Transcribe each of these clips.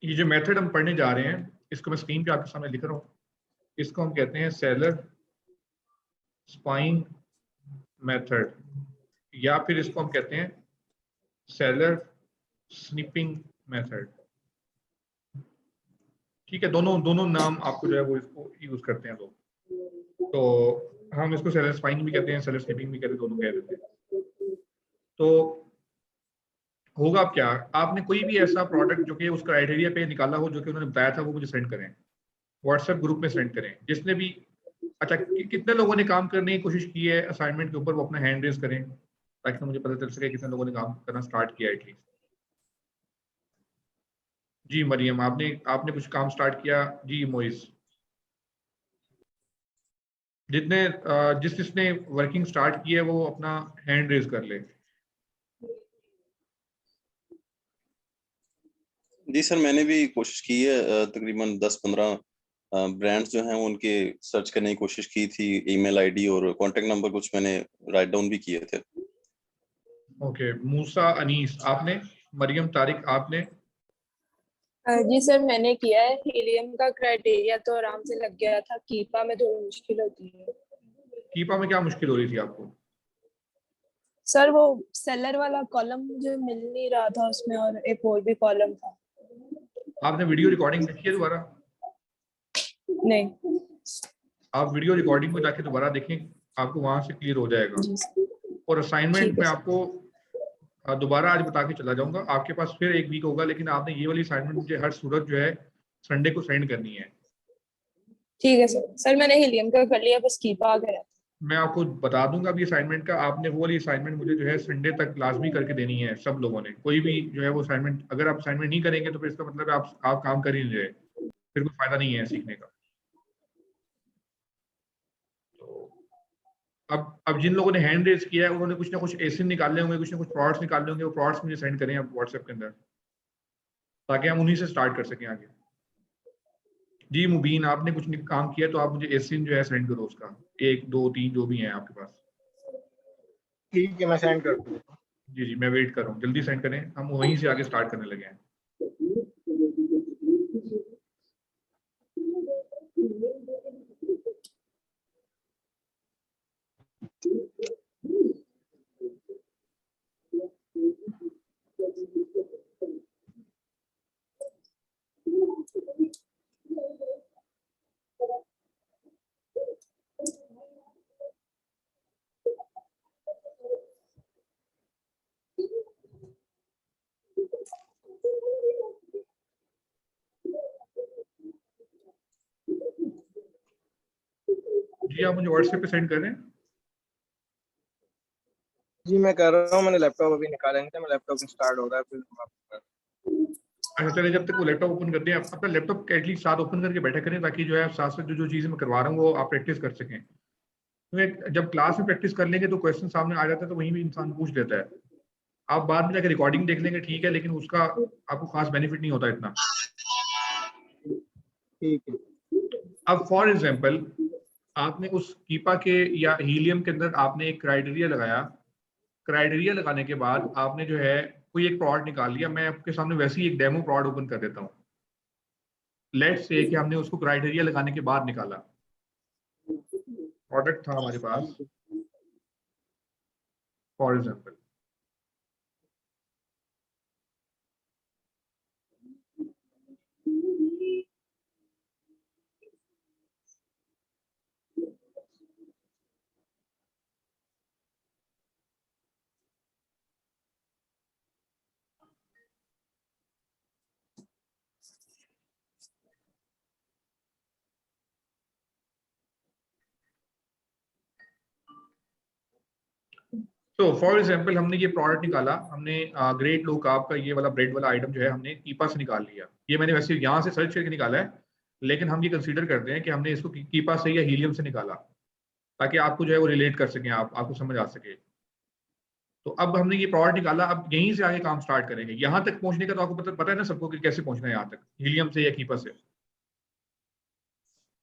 ये जो मेथड हम पढ़ने जा रहे हैं, इसको मैं स्क्रीन पे आपके सामने लिख रहा हूँ। इसको हम कहते हैं सेलर स्पाइंग मेथड, या फिर इसको हम कहते हैं सेलर स्निपिंग मेथड। ठीक है, दोनों नाम आपको जो है वो इसको यूज करते हैं लोग। तो हम इसको सेलर स्पाइंग भी कहते हैं, सेलर स्निपिंग भी कहते हैं, दोनों कह देते हैं। तो होगा क्या, आपने कोई भी ऐसा प्रोडक्ट जो कि उस क्राइटेरिया पे निकाला हो जो कि उन्होंने बताया था, वो मुझे सेंड करें, व्हाट्सएप ग्रुप में सेंड करें। जिसने भी, अच्छा कितने लोगों ने काम करने की कोशिश की है असाइनमेंट के ऊपर, वो अपना हैंड रेज करें ताकि मुझे पता चल सके कितने लोगों ने काम करना स्टार्ट किया एटलीस्ट। जी मरियम, आपने आपने कुछ काम स्टार्ट किया। जी मोइस, जिसने वर्किंग स्टार्ट की है वो अपना हैंड रेज कर ले। जी सर, मैंने भी कोशिश की है। तकरीबन 10-15 ब्रांड्स जो हैं उनके सर्च करने की कोशिश की थी। ईमेल आईडी और कांटेक्ट नंबर कुछ मैंने राइट डाउन भी किए थे। ओके, मूसा अनीस आपने, मरियम तारिक आपने। जी सर, मैंने किया है। हीलियम का क्राइटेरिया तो आराम से लग गया था, कीपा में थोड़ी मुश्किल होती है। कीपा में क्या मुश्किल हो रही थी आपको? सर वो सेलर वाला कॉलम मुझे मिल नहीं रहा था उसमें, और एक और भी कॉलम था। आपने वीडियो रिकॉर्डिंग देखी है दोबारा? नहीं। आप वीडियो रिकॉर्डिंग को जाके दोबारा देखें, आपको वहां से क्लियर हो जाएगा। जी सर। और असाइनमेंट ठीक में है आपको दोबारा आज बता के चला जाऊंगा। आपके पास फिर एक वीक होगा, लेकिन आपने ये वाली असाइनमेंट मुझे हर सूरत जो है संडे को सेंड करनी है। ठीक है सर। सर मैंने हीलियम का कर लिया, बस कीपा आ गया। मैं आपको बता दूंगा अभी असाइनमेंट का। आपने वो वाली असाइनमेंट मुझे जो है संडे तक लाजमी करके देनी है सब लोगों ने। कोई भी जो है वो असाइनमेंट, अगर आप असाइनमेंट नहीं करेंगे तो फिर इसका मतलब है आप काम कर ही नहीं रहे, फिर कोई फायदा नहीं है सीखने का। तो अब जिन लोगों ने हैंड रेज किया है उन्होंने कुछ ना कुछ एसिन निकालने होंगे, कुछ ना कुछ प्रोडक्ट्स निकालने होंगे। वो प्रोडक्ट्स मुझे सेंड करें आप व्हाट्सएप के अंदर, ताकि हम उन्हीं से स्टार्ट कर सकें आगे। जी मुबीन, आपने कुछ काम किया तो आप मुझे एसिन जो है सेंड करो उसका, 1 2 3 जो भी है आपके पास। ठीक है, मैं सेंड कर दूंगा। जी जी, मैं वेट कर रहा हूँ, जल्दी सेंड करें, हम वहीं से आगे स्टार्ट करने लगे हैं। जी आप मुझे व्हाट्सएप पे सेंड कर रहे हैं। जी मैं कर रहा हूँ, मैंने लैपटॉप अभी निकाला नहीं था, मैं लैपटॉप में स्टार्ट हो रहा है फिर अच्छा चलिए, जब तक वो लैपटॉप ओपन करते हैं, अपना लैपटॉप एटलीस्ट साथ ओपन करके बैठा करें, ताकि जो है साथ साथ जो चीज़ें मैं करवा रहा हूँ वो आप प्रैक्टिस कर सकें। तो जब क्लास में प्रैक्टिस कर लेंगे तो क्वेश्चन सामने आ जाता है, तो वहीं भी इंसान पूछ लेता है। आप बाद में जाकर रिकॉर्डिंग देख लेंगे ठीक है, लेकिन उसका आपको खास बेनिफिट नहीं होता इतना। ठीक है। अब फॉर एग्जाम्पल आपने उस कीपा के या हीलियम के अंदर आपने एक क्राइटेरिया लगाया। क्राइटेरिया लगाने के बाद आपने जो है कोई एक प्रोडक्ट निकाल लिया। मैं आपके सामने वैसे ही एक डेमो प्रोडक्ट ओपन कर देता हूँ। लेट्स से कि हमने उसको क्राइटेरिया लगाने के बाद निकाला, प्रोडक्ट था हमारे पास फॉर एग्जाम्पल। तो फॉर एग्जाम्पल हमने ये प्रोडक्ट निकाला, हमने ग्रेट लो कार्ब का ये वाला ब्रेड वाला आइटम जो है हमने कीपा से निकाल लिया। ये मैंने वैसे यहाँ से सर्च करके निकाला है, लेकिन हम ये कंसीडर करते हैं कि हमने इसको कीपा से या हीलियम से निकाला, ताकि आपको जो है वो रिलेट कर सकें, आपको समझ आ सके। तो अब हमने ये प्रोडक्ट निकाला, अब यहीं से आगे काम स्टार्ट करेंगे। यहाँ तक पहुंचने का तो आपको पता है ना सबको कि कैसे पहुंचना है यहाँ तक, हीलियम से या कीपा से।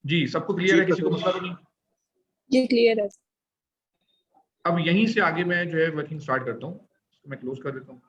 जी सबको क्लियर जी है, किसी को मसला तो नहीं? जी क्लियर है। अब यहीं से आगे मैं जो है वर्किंग स्टार्ट करता हूँ। मैं क्लोज कर देता हूँ।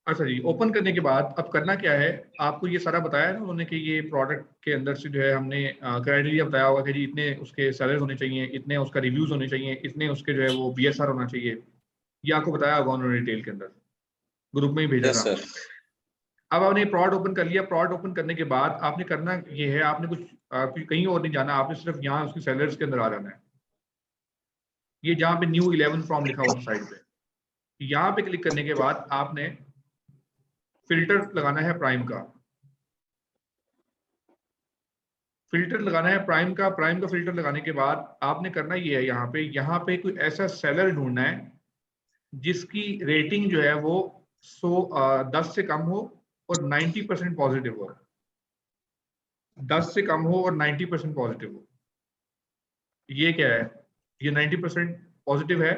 अच्छा जी, ओपन करने के बाद अब करना क्या है, आपको ये सारा बताया ना उन्होंने कि ये प्रोडक्ट के अंदर से जो है हमने क्राइटेरिया बताया होगा कि जी इतने उसके सेलर्स होने चाहिए, इतने उसका रिव्यूज होने चाहिए, इतने उसके जो है वो BSR होना चाहिए, ये आपको बताया होगा उन्होंने डिटेल के अंदर, ग्रुप में ही भेजा यस था। सर। अब आपने प्रोडक्ट ओपन कर लिया, प्रोडक्ट ओपन करने के बाद आपने करना ये है, आपने कुछ कहीं और नहीं जाना, आपने सिर्फ यहाँ उसके सेलर्स के अंदर आ जाना है। ये जहाँ पे न्यू 11 फ्रॉम लिखा हुआ साइड पे, यहाँ पे क्लिक करने के बाद आपने फिल्टर लगाना है प्राइम का, फिल्टर लगाना है प्राइम का। प्राइम का फिल्टर लगाने के बाद आपने करना ये है, यहाँ पे कोई ऐसा सेलर ढूंढना है जिसकी रेटिंग जो है वो 10 से कम हो और 90% पॉजिटिव हो, 10 से कम हो और 90% पॉजिटिव हो। ये क्या है, ये 90% पॉजिटिव है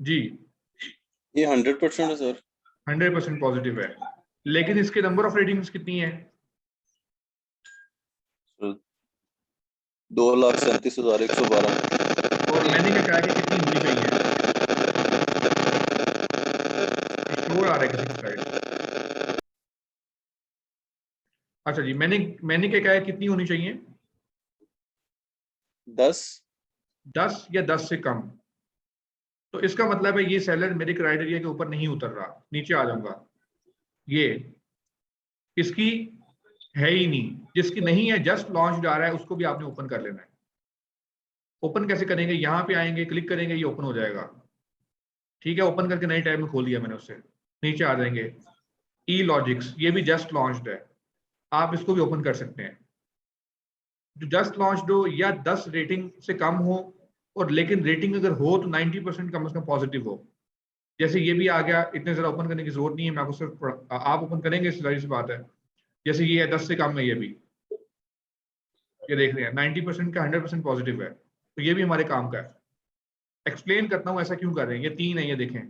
जी, ये 100% है सर। 100% पॉजिटिव है, लेकिन इसके नंबर ऑफ रेटिंग्स कितनी है? 2,37,112। और मैंने क्या कहा कि कितनी होनी चाहिए, शोर आ रहा है किसी की साइड। अच्छा जी, मैंने क्या कहा है कितनी होनी चाहिए? 10। 10 या 10 से कम। तो इसका मतलब है ये सेलर मेरे क्राइटेरिया के ऊपर नहीं उतर रहा, नीचे आ जाऊंगा, ये इसकी है ही नहीं, जिसकी नहीं है जस्ट लॉन्च आ रहा है उसको भी आपने ओपन कर लेना है। ओपन कैसे करेंगे, यहाँ पे आएंगे, क्लिक करेंगे, ये ओपन हो जाएगा। ठीक है, ओपन करके नए टैब में खोल लिया मैंने उससे, नीचे आ जाएंगे ई लॉजिक्स, ये भी जस्ट लॉन्च्ड है, आप इसको भी ओपन कर सकते हैं। जो जस्ट लॉन्च्ड हो या 10 रेटिंग से कम हो, और लेकिन रेटिंग अगर हो तो 90% कम से कम पॉजिटिव हो। जैसे ये भी आ गया, इतने ज़्यादा ओपन करने की जरूरत नहीं है, मैं आपको सिर्फ आप ओपन करेंगे जाहिर सी बात है। जैसे ये है 10 से कम है, ये भी, ये देख रहे हैं 90% का 100% पॉजिटिव है, तो ये भी हमारे काम का है। एक्सप्लेन करता हूँ ऐसा क्यों कर रहे हैं, ये 3 है, ये देखें।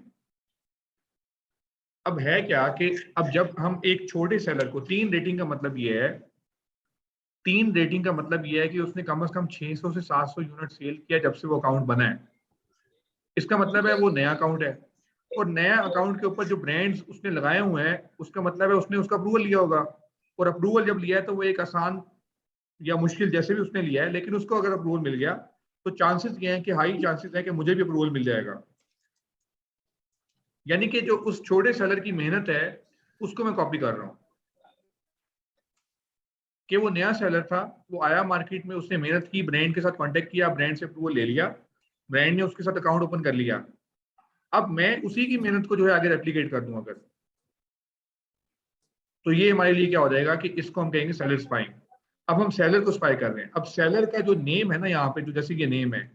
अब है क्या कि अब जब हम एक छोटे सेलर को 3 रेटिंग का मतलब ये है, 3 रेटिंग का मतलब ये है कि उसने कम से कम 600 से 700 यूनिट सेल किया जब से वो अकाउंट बना है। इसका मतलब है वो नया अकाउंट है, और नया अकाउंट के ऊपर जो ब्रांड्स उसने लगाए हुए हैं उसका मतलब है उसने उसका अप्रूवल लिया होगा, और अप्रूवल जब लिया है तो वो एक आसान या मुश्किल जैसे भी उसने लिया है, लेकिन उसको अगर अप्रूवल मिल गया तो चांसेस ये हैं कि हाई चांसेस है कि मुझे भी अप्रूवल मिल जाएगा। यानी कि जो उस छोटे सेलर की मेहनत है उसको मैं कॉपी कर रहा हूँ, कि वो नया सेलर था, वो आया मार्केट में, उसने मेहनत की, ब्रांड के साथ कांटेक्ट किया, ब्रांड से अप्रूवल ले लिया, ब्रांड ने उसके साथ अकाउंट ओपन कर लिया। अब मैं उसी की मेहनत को जो है आगे रेप्लिकेट कर दूं अगर, तो ये हमारे लिए क्या हो जाएगा कि इसको हम कहेंगे सेलर स्पाइंग। अब हम सेलर को स्पाई कर रहे हैं। अब सेलर का जो नेम है ना यहाँ पे, जो जैसे ये नेम है,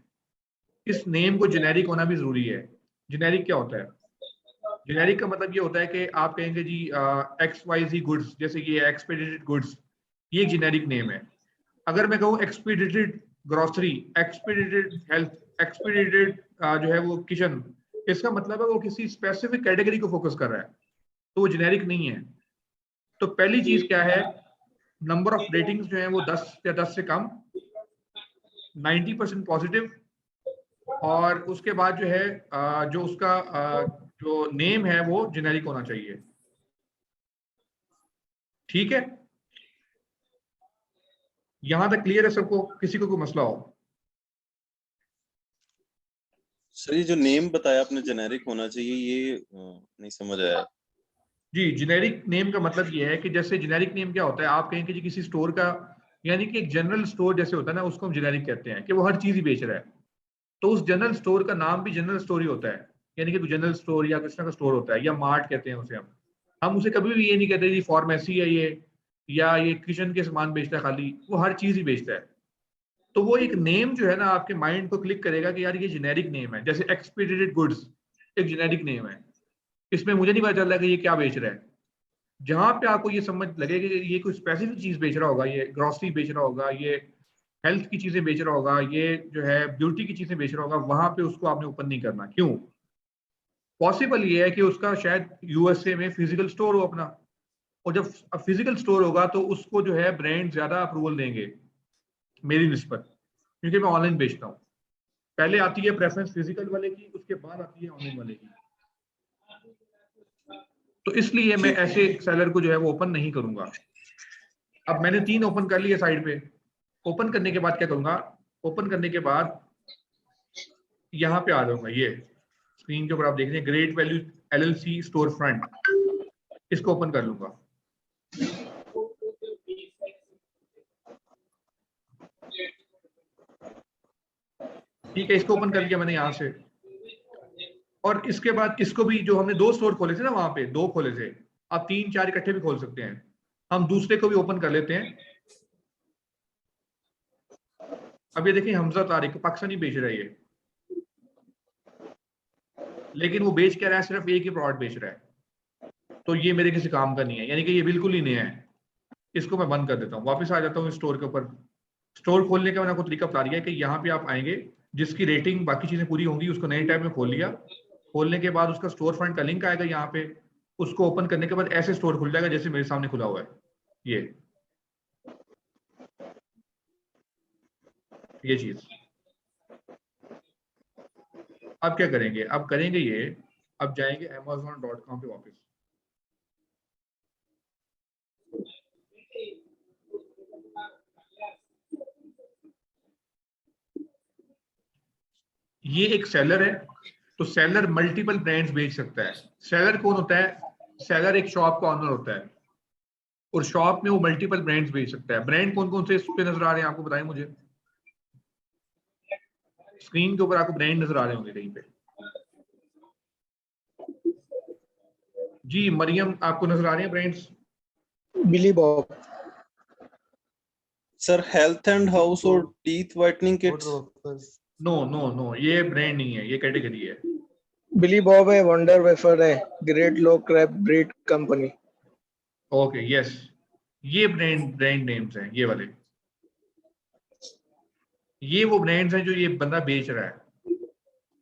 इस नेम को जेनेरिक होना भी जरूरी है। जेनेरिक क्या होता है? जेनेरिक का मतलब ये होता है कि आप कहेंगे जी XYZ गुड्स, जैसे ये एक्सपीडिटेड गुड्स, ये एक जेनेरिक नेम है। अगर मैं कहूँ एक्सपीडिटेड ग्रोसरी, एक्सपीडिटेड हेल्थ, एक्सपीडिटेड जो है वो किचन, इसका मतलब है वो किसी स्पेसिफिक कैटेगरी को फोकस कर रहा है, तो वो जेनेरिक नहीं है। तो पहली चीज क्या है, नंबर ऑफ रेटिंग्स जो है वो 10 या 10 से कम, 90% पॉजिटिव, और उसके बाद जो है जो उसका जो नेम है वो जेनेरिक होना चाहिए। ठीक है, यहां तक क्लियर है सबको? किसी को कोई मसला हो? सर ये जो नेम बताया आपने जेनेरिक होना चाहिए, ये नहीं समझ आया। जी, जेनेरिक नेम का मतलब ये है कि जैसे जेनेरिक नेम क्या होता है, आप कहेंगे जी किसी स्टोर का, यानी कि एक जनरल स्टोर जैसे होता है ना, उसको हम जेनेरिक कहते हैं कि वो हर चीज ही बेच रहा है, तो उस जनरल स्टोर का नाम भी जनरल स्टोर ही होता है। यानी कि जनरल स्टोर या किस तरह का स्टोर होता है, या मार्ट कहते हैं उसे हम उसे कभी भी ये नहीं कहते जी फार्मेसी है ये, या ये किचन के सामान बेचता है खाली, वो हर चीज ही बेचता है। तो वो एक नेम जो है ना आपके माइंड को क्लिक करेगा कि यार ये जेनेरिक नेम है। जैसे एक्सपीडिटेड गुड्स एक जेनेरिक नेम है, इसमें मुझे नहीं पता चल रहा कि ये क्या बेच रहा है। जहां पे आपको ये समझ लगेगा कि ये कोई स्पेसिफिक चीज बेच रहा होगा, ये ग्रोसरी बेच रहा होगा, ये हेल्थ की चीजें बेच रहा होगा, ये जो है ब्यूटी की चीजें बेच रहा होगा, वहां पे उसको आपने ओपन नहीं करना। क्यों? पॉसिबल ये है कि उसका शायद USA में फिजिकल स्टोर हो अपना, और जब फिजिकल स्टोर होगा तो उसको जो है ब्रांड ज्यादा अप्रूवल देंगे मेरी निस्बत, क्योंकि मैं ऑनलाइन बेचता हूँ। पहले आती है प्रेफरेंस फिजिकल वाले की, उसके बाद आती है ऑनलाइन वाले की। तो इसलिए मैं ऐसे सेलर को जो है वो ओपन नहीं करूंगा। अब मैंने 3 ओपन कर लिए साइड पे। ओपन करने के बाद क्या करूंगा, ओपन करने के बाद यहाँ पे आ जाऊंगा, ये स्क्रीन के ऊपर आप देख रहे हैं great value LLC store front, इसको ओपन कर लूंगा। ठीक है, इसको ओपन कर लिया मैंने यहाँ से। और इसके बाद इसको भी, जो हमने 2 स्टोर खोले थे ना, वहां पे 2 खोले थे, आप 3-4 इकट्ठे भी खोल सकते हैं। हम दूसरे को भी ओपन कर लेते हैं। अब ये देखिए हमजा तारिक पाकिस्तानी बेच रहा है ये, लेकिन वो बेच क्या रहा है, सिर्फ एक ही प्रोडक्ट बेच रहा है। तो ये मेरे किसी काम का नहीं है, यानी कि ये बिल्कुल ही नया है। इसको मैं बंद कर देता हूँ, वापस आ जाता हूँ स्टोर के ऊपर। स्टोर खोलने का मैंने आपको तरीका बता दिया है कि यहाँ पे आप आएंगे, जिसकी रेटिंग बाकी चीजें पूरी होंगी उसको नए टैब में खोल लिया। खोलने के बाद उसका स्टोर फ्रंट का लिंक आएगा यहाँ पे, उसको ओपन करने के बाद ऐसे स्टोर खुल जाएगा जैसे मेरे सामने खुला हुआ है ये चीज। अब क्या करेंगे, अब करेंगे ये, अब जाएंगे amazon.com पे वापस। ये एक सेलर है, तो सेलर मल्टीपल ब्रांड्स बेच सकता है। सेलर कौन होता है, सेलर एक शॉप का ऑनर होता है, और शॉप में वो मल्टीपल ब्रांड्स बेच सकता है। ब्रांड कौन कौन से इस पे नजर आ रहे हैं आपको बताएं मुझे। स्क्रीन के ऊपर आपको ब्रांड नजर आ रहे होंगे कहीं पे। जी मरियम, आपको नजर आ रहे हैं brands? Billy Bob sir health and house और teeth whitening kits. No no no, ये ब्रांड नहीं है, ये कैटेगरी है। बिली बॉब है, वंडर वेफर है, great low carb bread company. Okay yes, ये ब्रांड नेम्स हैं ये वाले। ये वो ब्रांड्स हैं जो ये बंदा बेच रहा है।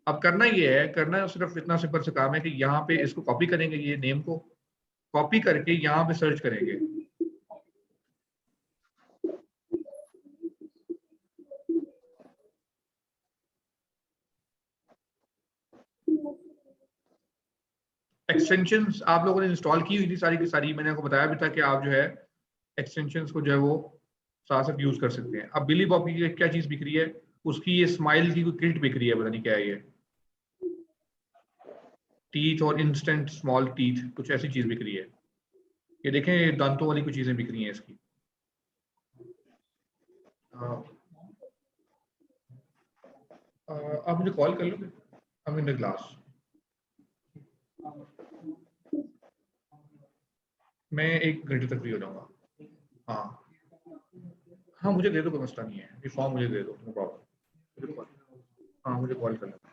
अब करना ये है, करना सिर्फ इतना सिंपल सा काम है कि यहाँ पे इसको कॉपी करेंगे, ये नेम को कॉपी करके यहाँ पे सर्च करेंगे। एक्सटेंशंस आप लोगों ने इंस्टॉल की हुई थी सारी की सारी, मैंने आपको बताया भी था कि आप जो है एक्सटेंशंस को जो है वो साथ साथ यूज कर सकते हैं। अब बिली बॉब की क्या चीज बिक रही है, उसकी ये स्माइल की कोई किट बिक रही है, पता नहीं क्या है ये, टीथ और इंस्टेंट स्मॉल टीथ, कुछ ऐसी चीज बिक रही है। ये देखें दांतों वाली कुछ चीजें बिक रही हैं इसकी। आप मुझे कॉल कर लोगे, I'm in the class। मैं 1 घंटे तक फ्री हो जाऊंगा। हाँ हाँ, मुझे दे दो, कोई मसला नहीं है, ये फॉर्म मुझे दे दो, नो प्रॉब्लम। हाँ मुझे कॉल कर लेना।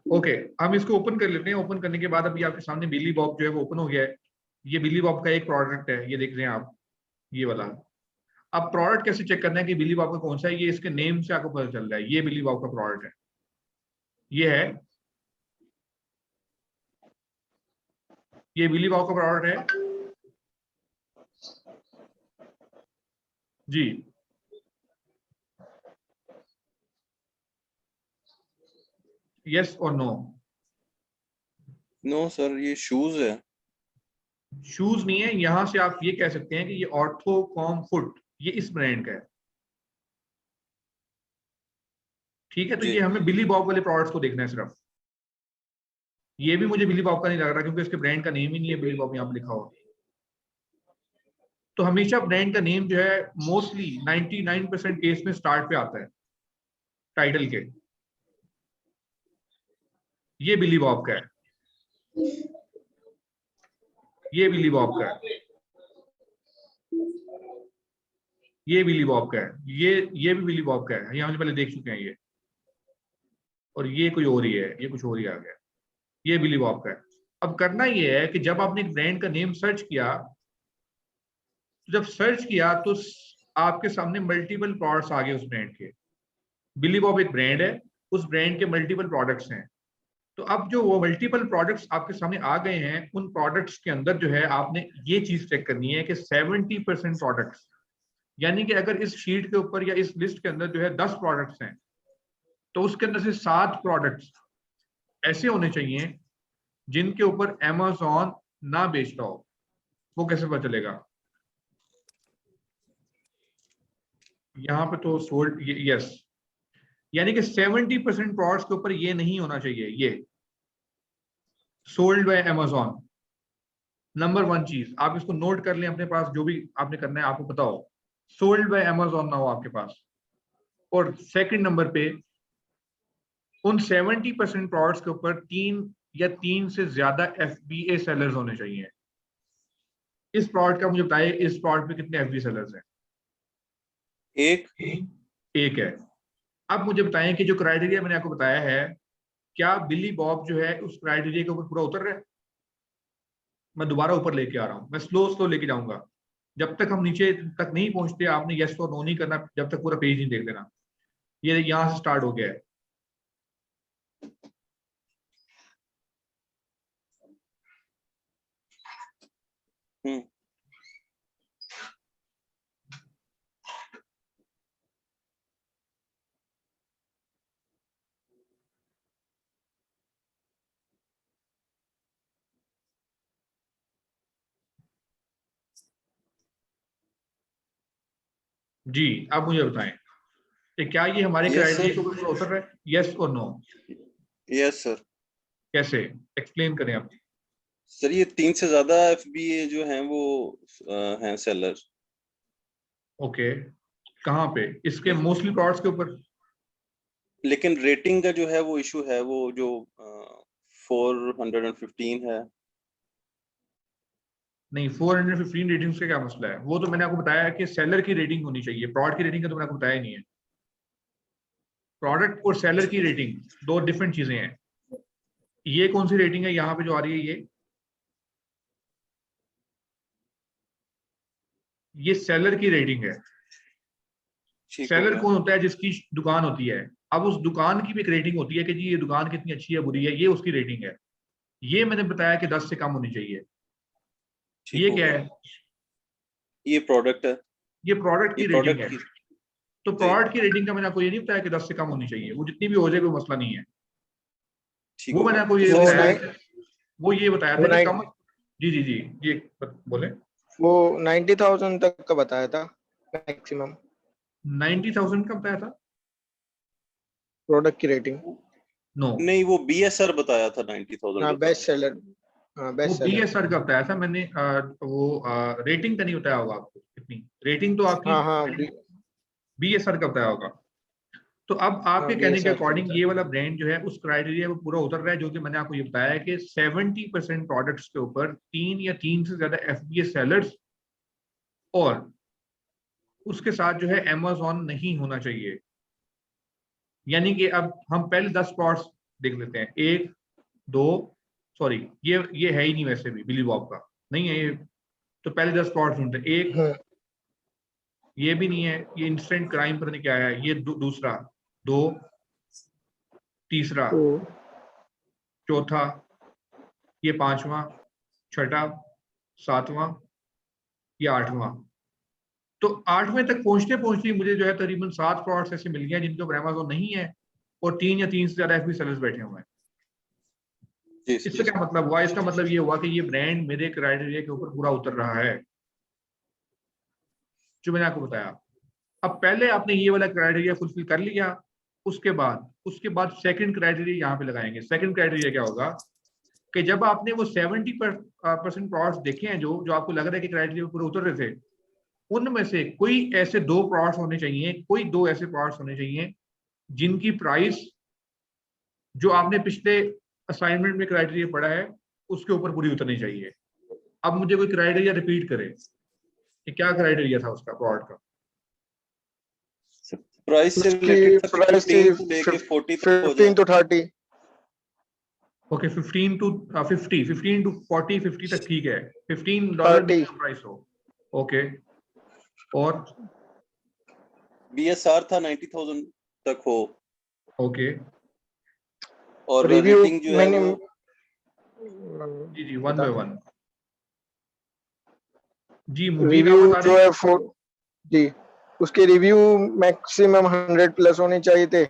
ओके, हम इसको ओपन कर लेते हैं। ओपन करने के बाद अभी आपके सामने बिली बॉब जो है वो ओपन हो गया है। ये बिली बॉब का एक प्रोडक्ट है, ये देख रहे हैं आप, ये वाला। अब प्रोडक्ट कैसे चेक करना है कि बिली बॉब का कौन सा है, ये इसके नेम से आपको पता चल रहा है। ये बिली बॉब का प्रोडक्ट है, ये है, ये बिली बॉब का प्रोडक्ट है जी। यस और नो? नो सर, ये शूज है। शूज नहीं है, यहां से आप ये कह सकते हैं कि ये ऑर्थोकॉम फुट, ये इस ब्रांड का है। ठीक है, तो जी। ये हमें बिली बॉब वाले प्रोडक्ट्स को देखना है सिर्फ। ये भी मुझे बिली बॉब का नहीं लग रहा क्योंकि इसके ब्रांड का नेम ही नहीं है बिली बॉब यहाँ पे लिखा हुआ। तो हमेशा ब्रांड का नेम जो है मोस्टली 99% केस में स्टार्ट पे आता है टाइटल के। ये बिली बॉब का है, ये बिली बॉब का है, ये बिली बॉब का है, ये भी बिली बॉब का है, ये हम पहले देख चुके हैं ये। और ये कोई और ही है, ये कुछ और ही आ गया, ये बिली बॉब का है। अब करना ये है कि जब आपने एक ब्रांड का नेम सर्च किया, जब सर्च किया तो आपके सामने मल्टीपल प्रोडक्ट्स आ गए उस ब्रांड के। बिली बॉब एक ब्रांड है, उस ब्रांड के मल्टीपल प्रोडक्ट्स हैं। तो अब जो वो मल्टीपल प्रोडक्ट्स आपके सामने आ गए हैं, उन प्रोडक्ट्स के अंदर जो है आपने ये चीज चेक करनी है कि 70% प्रोडक्ट्स यानी कि अगर इस शीट के ऊपर या इस लिस्ट के अंदर जो है 10 प्रोडक्ट्स हैं, तो उसके अंदर से 7 प्रोडक्ट्स ऐसे होने चाहिए जिनके ऊपर Amazon ना बेचता हो। वो कैसे पता चलेगा? यहाँ पे तो सोल्ड, यस, यानी कि 70% प्रोडक्ट्स के ऊपर ये नहीं होना चाहिए, ये सोल्ड बाय Amazon। नंबर 1 चीज आप इसको नोट कर लें अपने पास, जो भी आपने करना है आपको पता हो, सोल्ड बाय Amazon ना हो आपके पास। और सेकंड नंबर पे उन 70% प्रोडक्ट्स के ऊपर 3 से ज्यादा FBA सेलर्स होने चाहिए। इस प्रोडक्ट का मुझे बताइए, इस प्रोडक्ट पे कितने FBA सेलर्स हैं? एक है। अब मुझे बताएं कि जो क्राइटेरिया मैंने आपको बताया है, क्या बिली बॉब जो है उस क्राइटेरिया के ऊपर पूरा उतर रहा है? मैं दोबारा ऊपर लेके आ रहा हूँ, मैं स्लो लेके जाऊंगा। जब तक हम नीचे तक नहीं पहुंचते आपने यस और नो नहीं करना, जब तक पूरा पेज नहीं देख लेना। ये यहां से स्टार्ट हो गया है। जी, आप मुझे बताएं कि क्या ये हमारे Yes, क्राइटेरिया sir. के ऊपर पूरा उतर रहा है, यस और नो? Yes sir. कैसे एक्सप्लेन करें आप? सर ये 3 से ज्यादा FBA जो हैं वो हैं सेलर। ओके, कहाँ पे? इसके मोस्टली प्रोडक्ट्स के ऊपर? लेकिन रेटिंग का जो है वो इशू है, वो जो 415 है। नहीं, 415 रेटिंग्स का क्या मसला है? वो तो मैंने आपको बताया है कि सेलर की रेटिंग होनी चाहिए, प्रोडक्ट की रेटिंग का तो मैंने आपको बताया ही नहीं है। प्रोडक्ट और सेलर की रेटिंग दो डिफरेंट चीजें हैं। ये कौन सी रेटिंग है यहाँ पे जो आ रही है? ये सेलर की रेटिंग है। ठीक हो सेलर गया। कौन होता है? जिसकी दुकान होती है। अब उस दुकान की भी एक रेटिंग होती है कि जी ये दुकान कितनी अच्छी है बुरी है, ये उसकी रेटिंग है। ये मैंने बताया कि 10 से कम होनी चाहिए। ठीक ये हो क्या गया। है? ये प्रोडक्ट है। ये प्रोडक्ट ये की रेटिंग प्रोडक्ट है। की। तो जी प्रोडक्ट की रेटिंग का मैंने आपको ये नहीं बताया कि 10 से कम होनी चाहिए, वो जितनी भी हो जाए कोई मसला नहीं है। ठीक वो हो मैंने गया। आपको तो ये सर वो बताया, इसमें वो ये बताया वो था कि नाइन कम। जी जी जी, ये बोले। वो 90,000 तक का बताया था मैक्सिमम 90,000 का बताया था? प्रोडक्ट की रेटिंग। नो, नहीं, वो BSR बताया था, 90,000 हाँ बताया बेस्ट था। सेलर, हाँ वो बेस्ट सेलर। BSR का बताया था मैंने। वो रेटिंग का नहीं बताया होगा आपको, कितनी रेटिंग तो आपकी हाँ हाँ BSR का बताया होगा। तो अब आपके कहने के BSR का अकॉर्डिंग बताया। ये वाला ब्रांड जो है उस क्राइटेरिया पे पूरा उतर रहा है, जो कि मैंने आपको ये बताया है कि 70% प्रोडक्ट्स के ऊपर 3 से ज्यादा FBA सेलर्स, और उसके साथ जो है Amazon नहीं होना चाहिए। यानी कि अब हम पहले 10 स्पॉट्स देख लेते हैं। एक, दो, सॉरी ये है ही नहीं वैसे भी, बिली बॉब का नहीं है ये। तो पहले 10 स्पॉट्स ढूंढते हैं। एक, ये भी नहीं है, ये इंस्टेंट क्राइम पता नहीं क्या है, ये दूसरा। दो, तीसरा, तो चौथा, ये पांचवा, छठा, सातवां, ये आठवां। तो आठवें तक पहुंचते पहुंचते मुझे जो है तकरीबन 7 प्लॉट्स ऐसे मिल गए जिनके ऊपर Amazon नहीं है, और 3 से ज्यादा FB सेलर्स बैठे हुए हैं। जी इससे क्या मतलब हुआ? इसका मतलब ये हुआ कि ये ब्रांड मेरे क्राइटेरिया के ऊपर पूरा उतर रहा है, जो मैंने आपको बताया। अब पहले आपने ये वाला क्राइटेरिया फुलफिल कर लिया, उसके बाद सेकंड क्राइटेरिया यहाँ पे लगाएंगे। सेकंड क्राइटेरिया क्या होगा कि जब आपने वो 70% प्रोडक्ट्स देखे हैं जो जो आपको लग रहा है कि क्राइटेरिया पूरे उतर रहे थे, उनमें से कोई ऐसे 2 प्रोडक्ट्स होने चाहिए, कोई 2 ऐसे प्रोडक्ट्स होने चाहिए जिनकी प्राइस जो आपने पिछले असाइनमेंट में क्राइटेरिया पढ़ा है उसके ऊपर पूरी उतरनी चाहिए। अब मुझे कोई क्राइटेरिया रिपीट करे कि क्या क्राइटेरिया था उसका प्रोडक्ट का। प्राइस से उसकी रिलेटेड था कि प्राइस थी 15 से लेके 40 तक हो 15 जाए। to 30। ओके, 15 to 50, 15 to 40, 50 तक ठीक है। $15 30 मिनिमम प्राइस हो। ओके, और BSR था 90,000 तक हो। ओके, और रिव्यू रेटिंग जो है मैंने वो जी जी, वन बता बाय वन। जी, मुबीन रिव्यू अहमद आ रहे जो हैं। है जी, उसके रिव्यू मैक्सिमम 100 प्लस होने चाहिए थे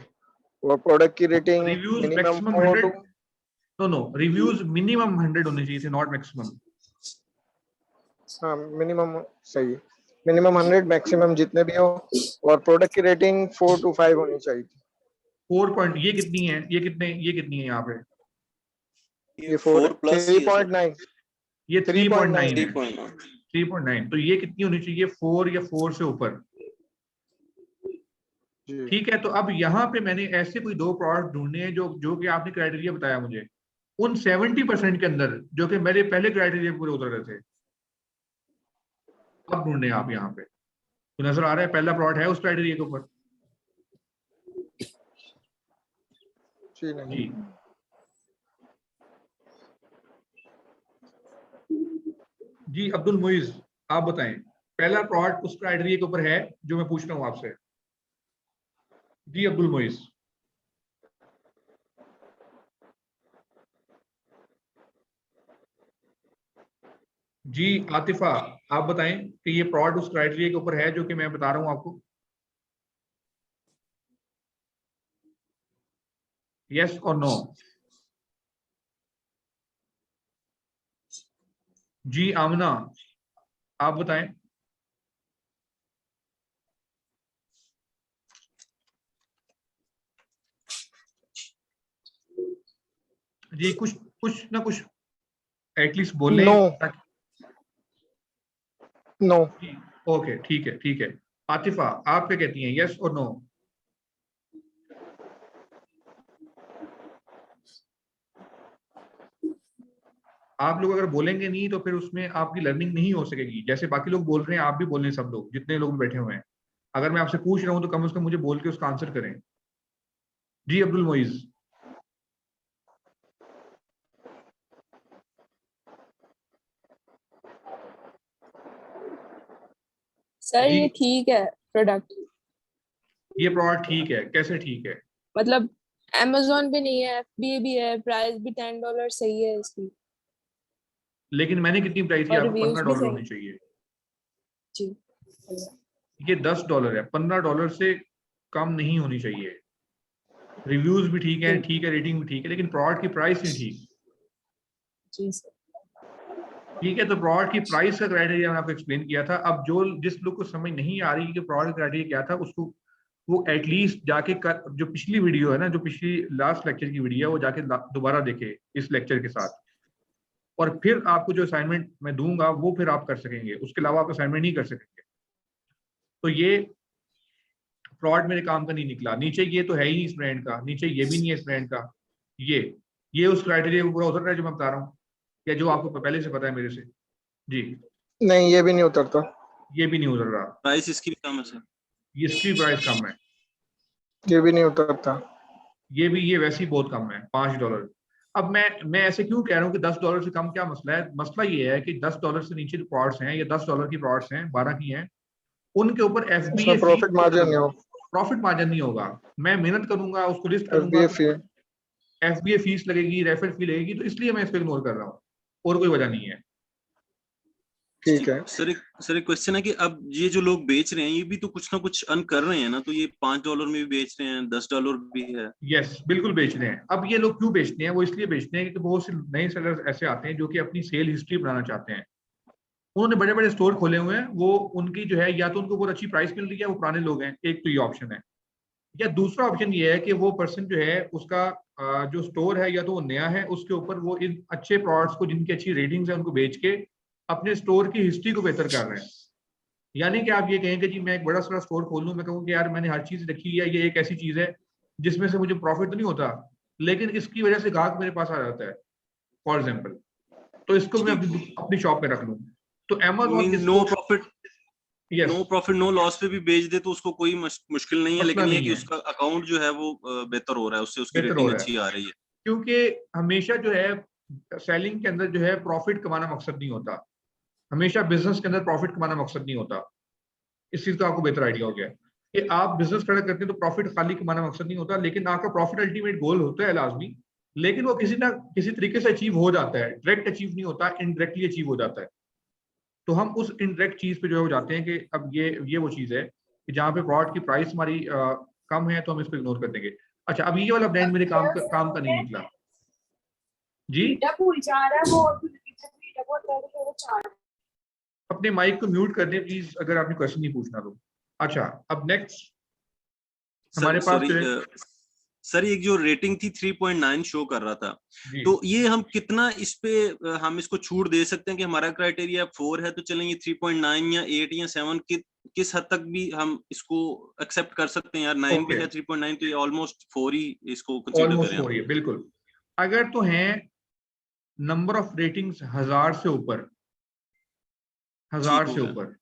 और प्रोडक्ट की rating reviews minimum maximum 4 100, no reviews minimum 100 होने चाहिए थे, नॉट मैक्सिमम। हाँ मिनिमम सही, मिनिमम 100 मैक्सिमम जितने भी हो, और प्रोडक्ट की रेटिंग 4 to 5 होनी चाहिए थी। 4 पॉइंट, ये कितनी है, ये कितनी है यहाँ पे? ये 4 प्लस ही है सर। 3.9, ये 3.9 है। 3.9 3.9, तो ये कितनी होनी चाहिए? 4 या 4 से ऊपर। जी। ठीक है, तो अब यहाँ पे मैंने ऐसे कोई दो प्रोडक्ट ढूंढने हैं जो जो कि आपने क्राइटेरिया बताया मुझे, उन 70% के अंदर जो कि मेरे पहले क्राइटेरिया पूरे उतर रहे थे, अब ढूंढने हैं आप यहाँ पे। तो नजर आ रहा है पहला प्रोडक्ट है उस क्राइटेरिया के ऊपर? जी नहीं, जी जी अब्दुल मुइज, आप बताएं पहला प्रोडक्ट उस क्राइटेरिया के ऊपर है जो मैं पूछ रहा हूँ आपसे? जी अब्दुल मुइज। जी आतिफा, आप बताएं कि ये प्रोडक्ट उस क्राइटेरिया के ऊपर है जो कि मैं बता रहा हूँ आपको? यस और नो? जी आमना, आप बताएं। जी कुछ कुछ ना कुछ एटलीस्ट बोलें नो ताकि। नो। ओके ठीक है ठीक है। आतिफा, आप क्या कहती हैं, यस और नो? आप लोग अगर बोलेंगे नहीं तो फिर उसमें आपकी लर्निंग नहीं हो सकेगी। जैसे बाकी लोग बोल रहे हैं आप भी बोल रहे हैं, सब लोग जितने लोग बैठे हुए हैं, अगर मैं आपसे पूछ रहा हूं तो कम से कम मुझे बोल के उसका आंसर करें। जी अब्दुल मोइज। सर जी ये ठीक है प्रोडक्ट, ये प्रोडक्ट ठीक है, कैसे ठीक है? मतलब Amazon पे नहीं है, FBA भी है, प्राइस भी $10 सही है इसकी, लेकिन मैंने कितनी बताई थी और आपको? रिव्यूज भी $15 सही होनी हैं। चाहिए। जी ये $10 है, $15 से कम नहीं होनी चाहिए। रिव्यूज भी ठीक है, ठीक, ठीक है, रेटिंग भी ठीक है, लेकिन प्रोडक्ट की प्राइस नहीं ठीक। जी सर। ठीक है, तो प्रोडक्ट की प्राइस का क्राइटेरिया मैंने आपको एक्सप्लेन किया था। अब जो जिस लोग को समझ नहीं आ रही कि प्रोडक्ट क्राइटेरिया क्या था, उसको वो एटलीस्ट जाके जो पिछली वीडियो है ना, जो पिछली लास्ट लेक्चर की वीडियो है, वो जाके दोबारा देखे इस लेक्चर के साथ, और फिर आपको जो असाइनमेंट मैं दूंगा वो फिर आप कर सकेंगे। उसके अलावा आप असाइनमेंट नहीं कर सकेंगे। तो ये प्रोडक्ट मेरे काम का नहीं निकला। नीचे ये तो है ही नहीं इस ब्रांड का, नीचे ये भी नहीं है इस ब्रांड का। ये उस क्राइटेरिया को पूरा उतर रहा है जो मैं बता रहा हूँ, या जो आपको पहले से पता है मेरे से। जी नहीं, ये भी नहीं उतरता। ये भी नहीं उतर रहा। प्राइस इसकी भी कम है सर। इसकी प्राइस कम है। ये भी नहीं उतरता। ये वैसे ही बहुत कम है, $5। अब मैं ऐसे क्यों कह रहा हूँ कि $10 से कम? क्या मसला है? मसला ये है कि $10 से नीचे जो प्रोडक्ट्स हैं, या $10 की प्रोडक्ट्स हैं, 12 की हैं, उनके ऊपर उसमें FBA फीस प्रॉफिट मार्जिन नहीं हो, प्रॉफिट मार्जिन नहीं होगा। मैं मेहनत करूंगा, उसको लिस्ट करूंगा, FBA तो फी। FBA फीस लगेगी, रेफर फी लगेगी, तो इसलिए मैं इसको इग्नोर कर रहा हूँ, और कोई वजह नहीं है। ठीक है। सर एक क्वेश्चन है कि अब ये जो लोग बेच रहे हैं ये भी तो कुछ ना कुछ अर्न कर रहे हैं ना, तो ये $5 में भी बेच रहे हैं, $10 भी है। यस बिल्कुल बेच रहे हैं। अब ये लोग क्यों बेचते हैं? वो इसलिए बेचते हैं कि बहुत से नए सेलर्स ऐसे आते हैं जो कि अपनी सेल हिस्ट्री बनाना चाहते हैं। उन्होंने बड़े बड़े स्टोर खोले हुए हैं, वो उनकी जो है, या तो उनको बहुत अच्छी प्राइस मिल रही है, वो पुराने लोग हैं, एक तो ये ऑप्शन है। या दूसरा ऑप्शन ये है कि वो पर्सन जो है उसका जो स्टोर है या तो वो नया है, उसके ऊपर वो इन अच्छे प्रोडक्ट्स को जिनकी अच्छी रेटिंग्स है उनको बेच के अपने स्टोर की हिस्ट्री को बेहतर कर रहे हैं। यानी कि आप ये कहें कि जी मैं एक बड़ा सारा स्टोर खोल लूँ, मैं कहूँ कि यार मैंने हर चीज रखी है, ये एक ऐसी चीज है जिसमें से मुझे प्रॉफिट तो नहीं होता, लेकिन इसकी वजह से ग्राहक मेरे पास आ जाता है, फॉर एग्जाम्पल, तो इसको मैं अपनी शॉप पे रख लूँ। तो Amazon मीन इसको, yes, no profit no loss पे भी बेच दे तो उसको कोई मुश्किल नहीं है, मसला लेकिन ये है नहीं कि है, उसका अकाउंट जो है वो बेहतर हो रहा है, उससे उसकी बेहतर हो रेटिंग रहा है। अच्छी आ रही है। क्योंकि हमेशा जो है सेलिंग के अंदर जो है प्रॉफिट कमाना मकसद नहीं होता, हमेशा बिजनेस के अंदर प्रॉफिट कमाना मकसद नहीं होता। इस चीज का आपको बेहतर आइडिया हो गया कि आप बिजनेस खड़ा करते हैं तो प्रॉफिट खाली कमाना मकसद नहीं होता, लेकिन आपका प्रॉफिट अल्टीमेट गोल होता है लाजमी, लेकिन वो किसी ना किसी तरीके से अचीव हो जाता है। डायरेक्ट अचीव नहीं होता, इनडायरेक्टली अचीव हो जाता है। तो हम उस इनडायरेक्ट चीज पे जो है वो जाते हैं कि अब ये वो चीज है कि जहाँ पे प्रोडक्ट की प्राइस हमारी कम है तो हम इसको इग्नोर कर देंगे। अच्छा, अब ये वाला ब्रांड मेरे काम का नहीं निकला जी। अपने माइक को म्यूट कर दें प्लीज, अगर आपने क्वेश्चन नहीं पूछना तो। अच्छा, अब नेक्स्ट हमारे पास जो है सर एक जो रेटिंग थी 3.9 शो कर रहा था, जी, तो ये हम कितना इस पे हम इसको छूट दे सकते हैं कि हमारा क्राइटेरिया 4 है तो चलेंगे 3.9 या 8 या 7 किस हद तक भी हम इसको एक्सेप्ट कर सकते हैं यार? 9 भी Okay. है, 3.9 तो ये ऑलमोस्ट 4 ही इसको कंसीडर ऑलमोस्ट करें हो रही हम। है बिल्कुल। अगर तो है नंबर ऑफ रेटिंग्स 1000 से ऊपर, 1000 ठीक हो से गया, ऊपर,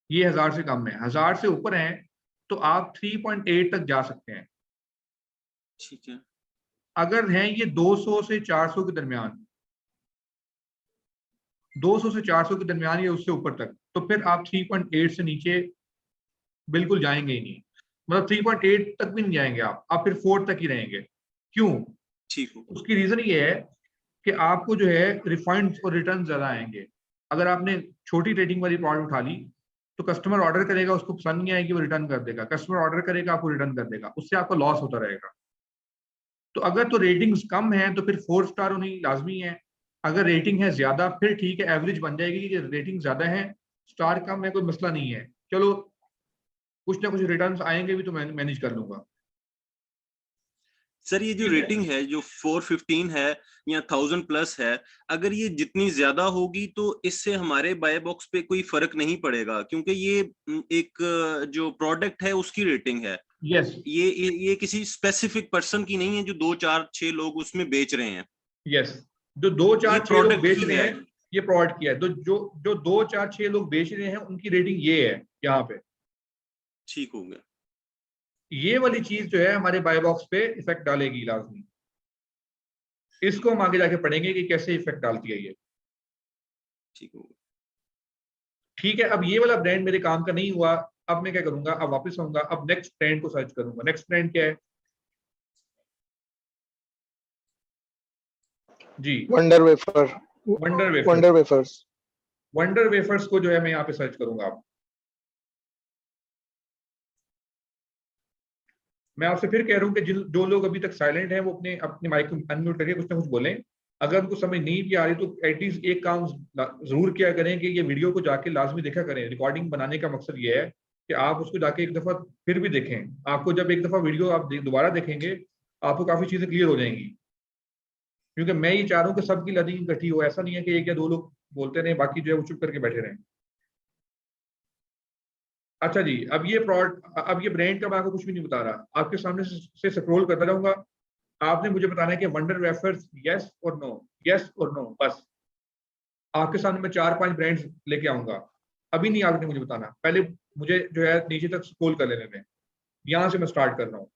ये 1000 से कम है, 1000 से ऊपर है तो आप 3.8 तक जा सकते हैं। ठीक है, अगर हैं ये 200 से 400 के दरमियान, 200 से 400 के दरमियान या उससे ऊपर तक, तो फिर आप 3.8 से नीचे बिल्कुल जाएंगे ही नहीं। मतलब 3.8 तक भी नहीं जाएंगे आप फिर 4 तक ही रहेंगे। क्यों? ठीक हो गया, उसकी रीजन ये है कि आपको जो है रिफंड और रिटर्न ज्यादा आएंगे। अगर आपने छोटी रेटिंग वाली प्रोडक्ट उठा ली तो कस्टमर ऑर्डर करेगा, उसको पसंद नहीं आएगी, वो रिटर्न कर देगा, कस्टमर ऑर्डर करेगा, आपको रिटर्न कर देगा, उससे आपका लॉस होता रहेगा। तो अगर तो रेटिंग्स कम है तो फिर 4 स्टार होनी लाजमी है। अगर रेटिंग है ज्यादा फिर ठीक है, एवरेज बन जाएगी कि रेटिंग ज्यादा है, स्टार कम है, कोई मसला नहीं है, चलो कुछ ना कुछ रिटर्न्स आएंगे भी तो मैं मैनेज कर लूंगा। सर ये जो ठीक है, रेटिंग है जो 415 है या 1000 प्लस है, अगर ये जितनी ज्यादा होगी तो इससे हमारे बाय बॉक्स पे कोई फर्क नहीं पड़ेगा, क्योंकि ये एक जो प्रोडक्ट है उसकी रेटिंग है, यस ये किसी स्पेसिफिक पर्सन की नहीं है जो 2 4 6 लोग उसमें बेच रहे हैं, यस, जो 2 ये 4 6 लोग प्रोडक्ट बेच की रहे है। हैं ये प्रोडक्ट किया है। तो जो 2 4 6 लोग बेच रहे हैं उनकी रेटिंग ये है यहाँ पे। ठीक हो गया, ये वाली चीज जो है हमारे बाय बॉक्स पे इफेक्ट डालेगी लाजमी। इसको हम आगे जाके पढ़ेंगे कि कैसे इफेक्ट डालती है ये। ठीक हो गया, ठीक है, अब ये वाला ब्रांड मेरे काम का नहीं हुआ। अब मैं क्या करूंगा, अब वापस आऊंगा, अब नेक्स्ट ब्रांड को सर्च करूंगा। नेक्स्ट ब्रांड क्या है जी? Wonder wafer, wonder wafers. Wonder wafers. Wonder wafers को जो है मैं यहाँ पे सर्च करूंगा। अब मैं आपसे फिर कह रहा हूँ कि जो लोग अभी तक साइलेंट हैं वो अपने अपने माइक को अनम्यूट करके कुछ ना कुछ बोलें। अगर उनको समझ नहीं भी आ रही तो एटलीस्ट एक काम जरूर किया करें कि ये वीडियो को जाके लाजमी देखा करें। रिकॉर्डिंग बनाने का मकसद ये है कि आप उसको जाके एक दफा फिर भी देखें। आपको जब एक दफा वीडियो आप दोबारा देखेंगे आपको काफी चीजें क्लियर हो जाएंगी। क्योंकि मैं ये चाह रहा हूँ कि सबकी लर्निंग इकट्ठी हो, ऐसा नहीं है कि एक या दो लोग बोलते रहे बाकी जो है वो चुप करके बैठे रहें। अच्छा जी, अब ये प्रोडक्ट, अब ये ब्रांड का मैं आपको कुछ भी नहीं बता रहा, आपके सामने से स्क्रॉल करता रहूंगा। आपने मुझे बताना है कि वंडर वेफर्स यस और नो, यस और नो, बस। आपके सामने मैं 4 5 ब्रांड्स लेके आऊंगा। अभी नहीं आपने मुझे बताना, पहले मुझे जो है नीचे तक स्क्रॉल कर लेने दें। यहां से मैं स्टार्ट कर रहा हूँ।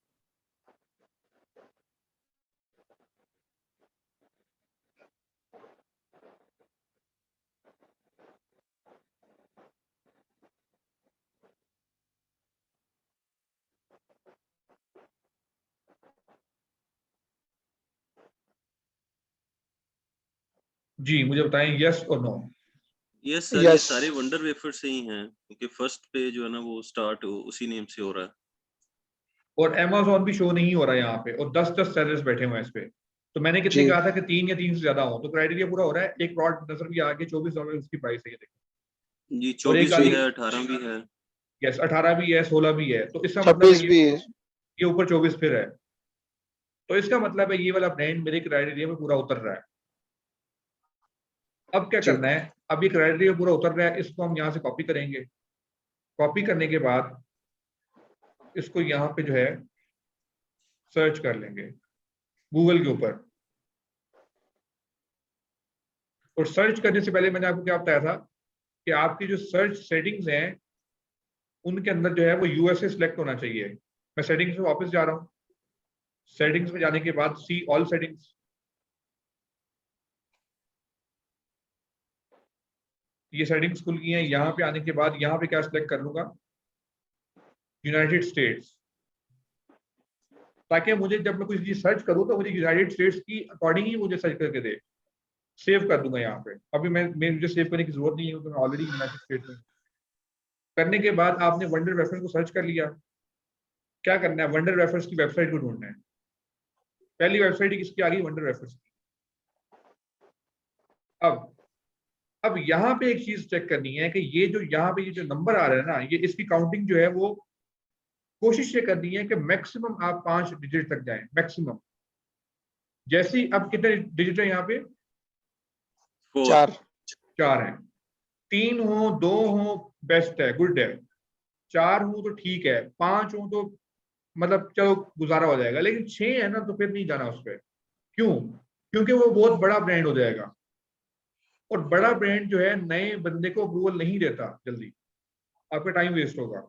जी मुझे बताएं यस और नो। यस सर, ये यस, सारे वंडर वेफर से ही हैं क्योंकि फर्स्ट पे जो है ना वो स्टार्ट उसी नेम से हो रहा है। और Amazon भी शो नहीं हो रहा है यहाँ पे, और 10 सेलर्स बैठे हुए हैं इस पे। तो मैंने कितने जी, कहा था कि 3 या 3 से ज्यादा हो, तो क्राइटेरिया पूरा हो रहा है। एक प्रोडक्ट नजर भी आ गया, $24 उसकी प्राइस है, ये देखो। जी और एक 24 भी आगे है, 18 भी है। यस 18 भी है, 16 भी है, तो इसका मतलब है 26 भी है। ये ऊपर 24 फिर है। तो इसका मतलब है ये वाला ब्रांड मेरे क्राइटेरिया में पूरा उतर रहा है। अब क्या जी, करना है, अब ये क्राइटेरिया पूरा उतर रहा है, इसको हम यहाँ से कॉपी करेंगे। कॉपी करने के बाद इसको यहाँ पे जो है सर्च कर लेंगे गूगल के ऊपर। और सर्च करने से पहले मैंने आपको क्या बताया था कि आपकी जो सर्च सेटिंग्स हैं उनके अंदर जो है वो यूएसए सिलेक्ट होना चाहिए। मैं सेटिंग्स में वापस जा रहा हूँ। सेटिंग्स में जाने के बाद सी ऑल सेटिंग्स, ये सेटिंग्स खुल गई हैं। यहाँ पे आने के बाद यहाँ पे क्या सिलेक्ट कर लूंगा, यूनाइटेड स्टेट्स, ताकि मुझे जब मैं कुछ चीज सर्च करूँ तो मुझे यूनाइटेड स्टेट्स की अकॉर्डिंग ही मुझे सर्च करके दे। सेव कर दूंगा यहाँ पे। अभी मैं मुझे सेव करने की जरूरत नहीं है क्योंकि मैं ऑलरेडी यूनाइटेड स्टेट्स में हूँ। करने के बाद आपने वंडर वेफर्स को सर्च कर लिया। क्या करना है, वंडर वेफर्स की वेबसाइट को ढूंढना है। पहली वेबसाइट किसकी आ गई, वंडर वेफर्स की। अब यहाँ पे एक चीज चेक करनी है कि ये जो यहाँ पे ये जो नंबर आ रहा है ना, ये इसकी काउंटिंग जो है वो कोशिश ये करनी है कि मैक्सिमम आप 5 डिजिट तक जाएं, मैक्सिमम। जैसे अब कितने डिजिट है यहाँ पे, 4 4 है। 3 हो 2 हो बेस्ट है, गुड है। 4 हो तो ठीक है, 5 हो तो मतलब चलो गुजारा हो जाएगा, लेकिन 6 है ना तो फिर नहीं जाना उस पर। क्यों? क्योंकि वो बहुत बड़ा ब्रांड हो जाएगा, और बड़ा ब्रांड जो है नए बंदे को अप्रूवल नहीं देता जल्दी, आपका टाइम वेस्ट होगा।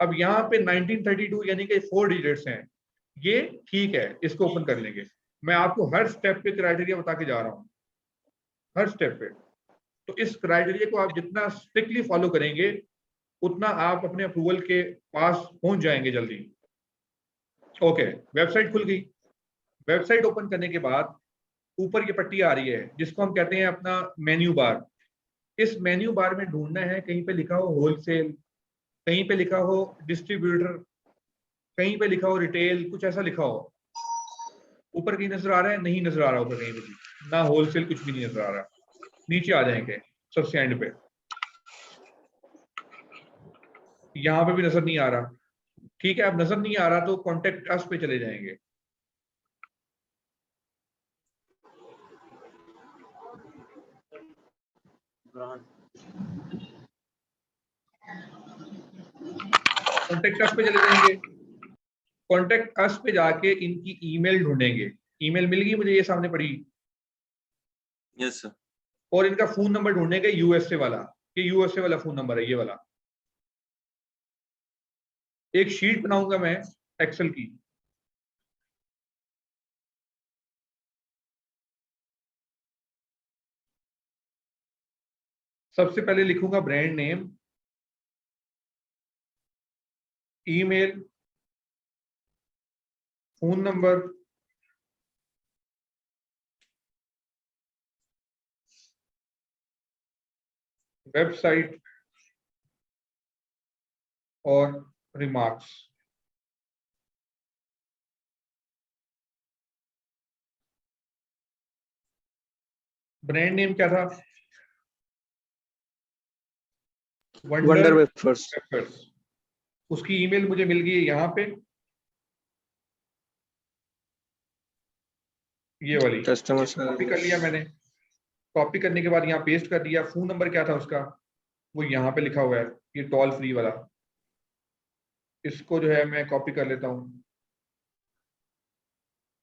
अब यहाँ पे 1932 यानी कि 4 डिजिट्स हैं, ये ठीक है, इसको ओपन कर लेंगे। मैं आपको हर स्टेप पे क्राइटेरिया बता के जा रहा हूँ, हर स्टेप पे। तो इस क्राइटेरिया को आप जितना स्ट्रिक्टली फॉलो करेंगे उतना आप अपने अप्रूवल के पास पहुंच जाएंगे जल्दी। ओके, वेबसाइट खुल गई। वेबसाइट ओपन करने के बाद ऊपर ये पट्टी आ रही है जिसको हम कहते हैं अपना मेन्यू बार। इस मेन्यू बार में ढूंढना है, कहीं पे लिखा हो होलसेल, कहीं पे लिखा हो डिस्ट्रीब्यूटर, कहीं पे लिखा हो रिटेल, कुछ ऐसा लिखा हो। ऊपर कहीं नजर आ रहा है? नहीं नजर आ रहा ऊपर कहीं पे भी, ना होलसेल, कुछ भी नहीं नजर आ रहा। नीचे आ जाएंगे सबसे एंड पे, यहाँ पे भी नजर नहीं आ रहा। ठीक है, अब नजर नहीं आ रहा तो कॉन्टेक्ट अस पे चले जाएंगे। कॉन्टेक्ट अस पे चले जाएंगे। कॉन्टेक्ट अस पे जाके इनकी ईमेल ढूंढेंगे। ईमेल मिल गई मुझे, ये सामने पड़ी। Yes sir. और इनका फोन नंबर ढूंढेंगे, यूएसए वाला। ये यूएसए वाला फोन नंबर है, ये वाला। एक शीट बनाऊंगा मैं एक्सेल की, सबसे पहले लिखूंगा brand name, email, phone number, website और रिमार्क्स। ब्रांड नेम क्या था? Wonder wafers. वेफर्स। उसकी ईमेल मुझे मिल गई है यहाँ पे, ये वाली। कस्टमर कॉपी कर लिया मैंने। कॉपी करने के बाद यहाँ पेस्ट कर दिया। फोन नंबर क्या था उसका, वो यहाँ पे लिखा हुआ है, ये टोल फ्री वाला। इसको जो है मैं कॉपी कर लेता हूँ,